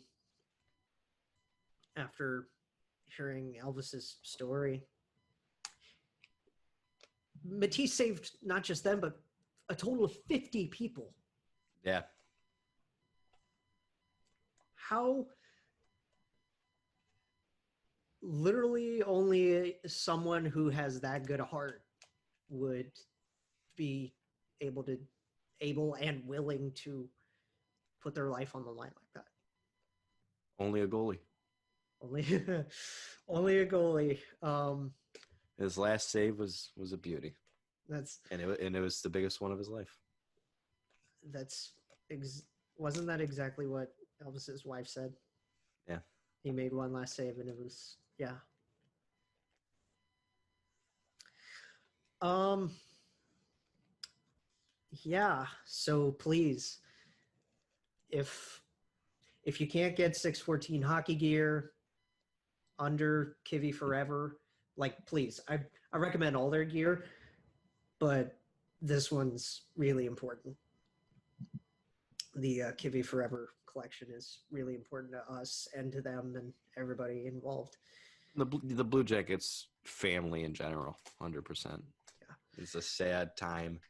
after hearing Elvis's story. Matiss saved not just them, but a total of 50 people. Yeah. How literally only someone who has that good a heart would be able and willing to put their life on the line like that. Only a goalie. Only, only a goalie. His last save was a beauty, That's and it was the biggest one of his life. that's wasn't that exactly what Elvis's wife said? Yeah. He made one last save, and it was yeah. Um. Yeah. So please, if you can't get 614 hockey gear under Kivy Forever, like please, I recommend all their gear, but this one's really important. The Kivy Forever collection is really important to us and to them and everybody involved. The Blue Jackets family in general, 100%. Yeah. It's a sad time.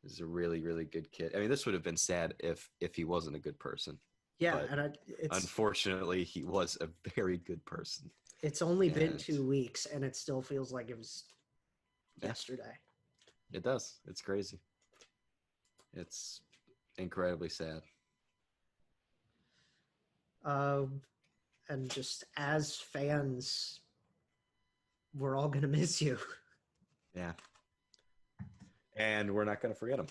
He's a really, really good kid. I mean, this would have been sad if he wasn't a good person. Yeah, But and unfortunately, he was a very good person. it's only been 2 weeks, and it still feels like it was yesterday. It does. It's crazy. It's incredibly sad. And just as fans, we're all going to miss you. Yeah. And we're not going to forget him.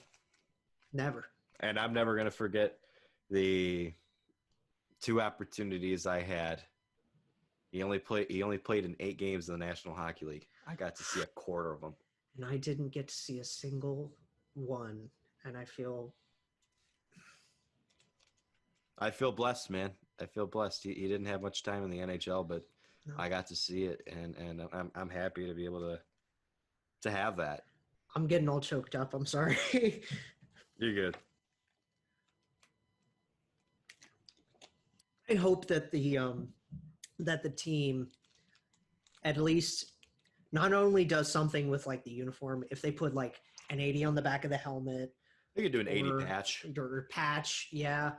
Never. And I'm never going to forget the 2 opportunities I had. He only played in 8 games in the National Hockey League. I got to see a quarter of them. And I didn't get to see a single one. And I feel blessed, man. I feel blessed. He didn't have much time in the NHL, but no. I got to see it, and I'm happy to be able to have that. I'm getting all choked up. I'm sorry. You're good. I hope that the team at least not only does something with like the uniform, if they put like an 80 on the back of the helmet. They could do an 80 patch. Or patch, yeah.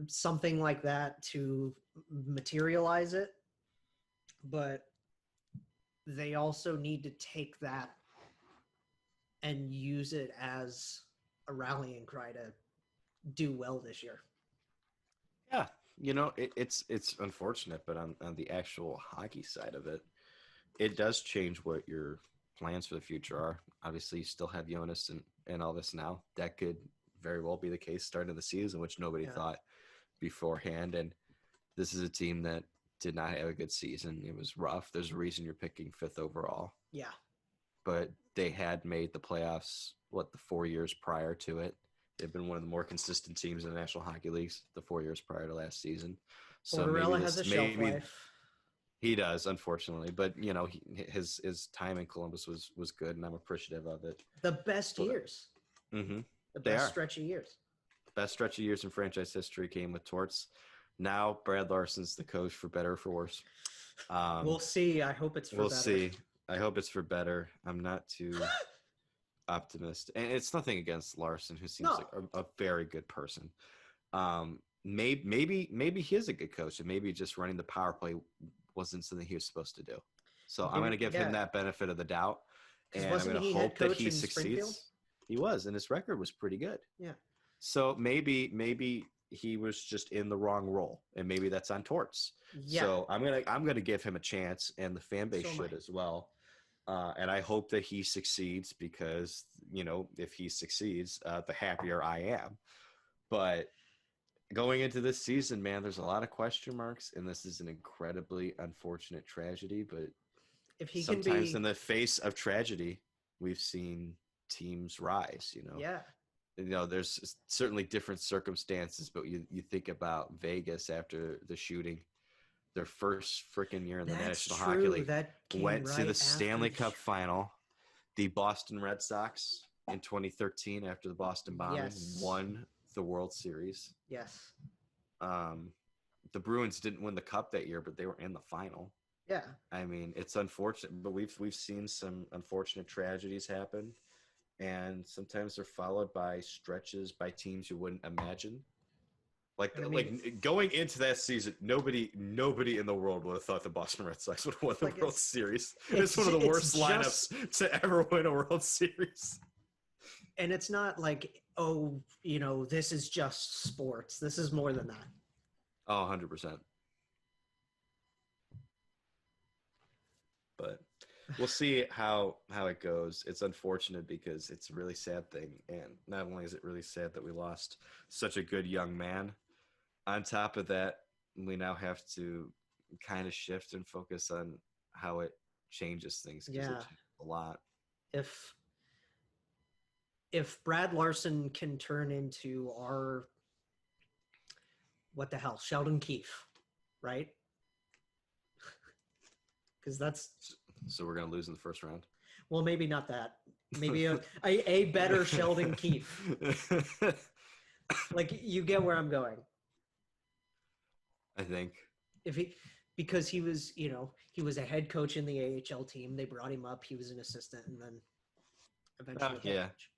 Something like that to materialize it. But they also need to take that and use it as a rallying cry to do well this year. Yeah. It's unfortunate, but on the actual hockey side of it, it does change what your plans for the future are. Obviously, you still have Jonas and all this now. That could very well be the case starting the season, which nobody thought beforehand. And this is a team that did not have a good season. It was rough. There's a reason you're picking 5th overall. Yeah. But they had made the playoffs, the 4 years prior to it. They've been one of the more consistent teams in the National Hockey Leagues the 4 years prior to last season. So Tortorella has a shelf life. He does, unfortunately. But, his time in Columbus was good, and I'm appreciative of it. The best years. Mm-hmm. The best stretch of years. The best stretch of years in franchise history came with Torts. Now Brad Larsen's the coach, for better or for worse. We'll see. I hope it's for better. We'll see. I hope it's for better. I'm not too optimistic. And it's nothing against Larson, who seems like a very good person. Maybe he is a good coach, and maybe just running the power play wasn't something he was supposed to do. So I'm going to give him that benefit of the doubt, and I'm going to hope that he succeeds. He was, and his record was pretty good. Yeah. So maybe he was just in the wrong role, and maybe that's on Torts. Yeah. So I'm gonna give him a chance, and the fan base should as well. And I hope that he succeeds, because if he succeeds, the happier I am. But going into this season, man, there's a lot of question marks, and this is an incredibly unfortunate tragedy. But if he sometimes in the face of tragedy, we've seen teams rise. Yeah. There's certainly different circumstances, but you think about Vegas after the shooting, their first freaking year in the National Hockey League, went to the Stanley Cup final. The Boston Red Sox in 2013, after the Boston bombing, won the World Series. Yes. The Bruins didn't win the cup that year, but they were in the final. Yeah. I mean, it's unfortunate, but we've seen some unfortunate tragedies happen. And sometimes they're followed by stretches by teams you wouldn't imagine. Like going into that season, nobody in the world would have thought the Boston Red Sox would have won the World Series. It's one of the worst lineups to ever win a World Series. And it's not like, this is just sports. This is more than that. Oh, 100%. we'll see how it goes. It's unfortunate because it's a really sad thing, and not only is it really sad that we lost such a good young man, on top of that, we now have to kind of shift and focus on how it changes things. 'Cause it Yeah. changes a lot. If Brad Larson can turn into our what the hell, Sheldon Keefe, right? Because that's So we're gonna lose in the first round. well, maybe not that. Maybe a better Sheldon Keefe. Like you get where I'm going. I think. Because he was, he was a head coach in the AHL team. They brought him up. He was an assistant, and then eventually head coach.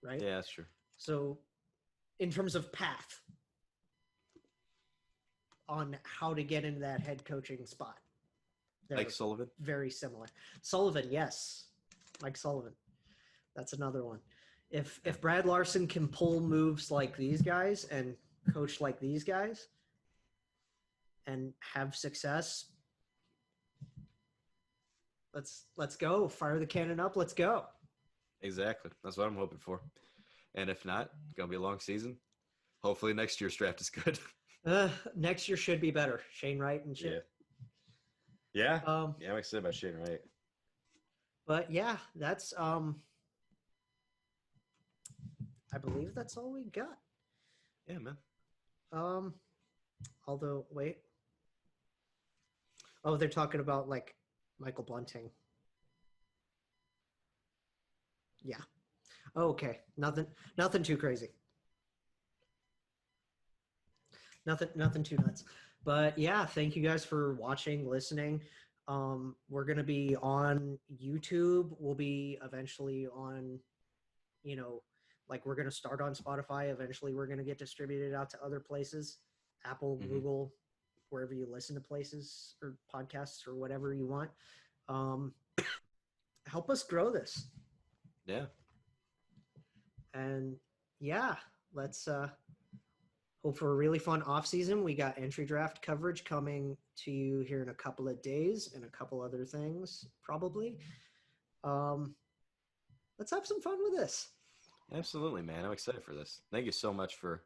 Right? Yeah, that's true. So, in terms of path on how to get into that head coaching spot, Mike Sullivan? Very similar. Sullivan, yes. Mike Sullivan. That's another one. If Brad Larson can pull moves like these guys and coach like these guys and have success, let's go. Fire the cannon up. Let's go. Exactly. That's what I'm hoping for. And if not, it's going to be a long season. Hopefully next year's draft is good. Next year should be better. Shane Wright and shit. Yeah. I'm excited about Shane Wright. But yeah, that's I believe that's all we got. Yeah, man. Although wait. Oh, they're talking about like Michael Bunting. Yeah. Oh, okay. Nothing too crazy. Nothing too nuts. But yeah, thank you guys for watching, listening. We're going to be on YouTube. We'll be eventually on, like we're going to start on Spotify. Eventually we're going to get distributed out to other places, Apple, Google, wherever you listen to places or podcasts or whatever you want. Help us grow this. Yeah. And yeah, let's hope for a really fun off season. We got entry draft coverage coming to you here in a couple of days and a couple other things probably. Let's have some fun with this. Absolutely, man. I'm excited for this. Thank you so much for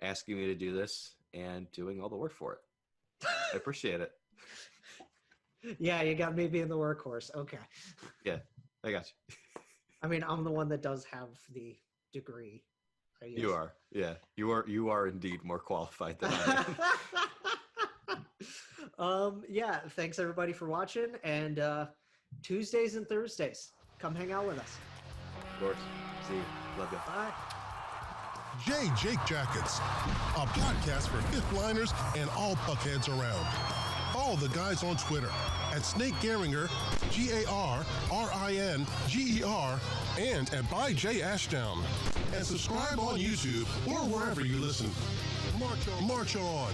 asking me to do this and doing all the work for it. I appreciate it. Yeah, you got me being the workhorse. Okay. Yeah, I got you. I mean, I'm the one that does have the degree. You are. Yeah. You are indeed more qualified than I am. Yeah, thanks everybody for watching, and Tuesdays and Thursdays, come hang out with us. Of course. See you. Love you. Bye. Jake Jackets, a podcast for fifth liners and all puckheads around. Follow the guys on Twitter at Snake Garringer, GARRINGER, and at by Jay Ashdown. And subscribe on YouTube or wherever you listen. March on.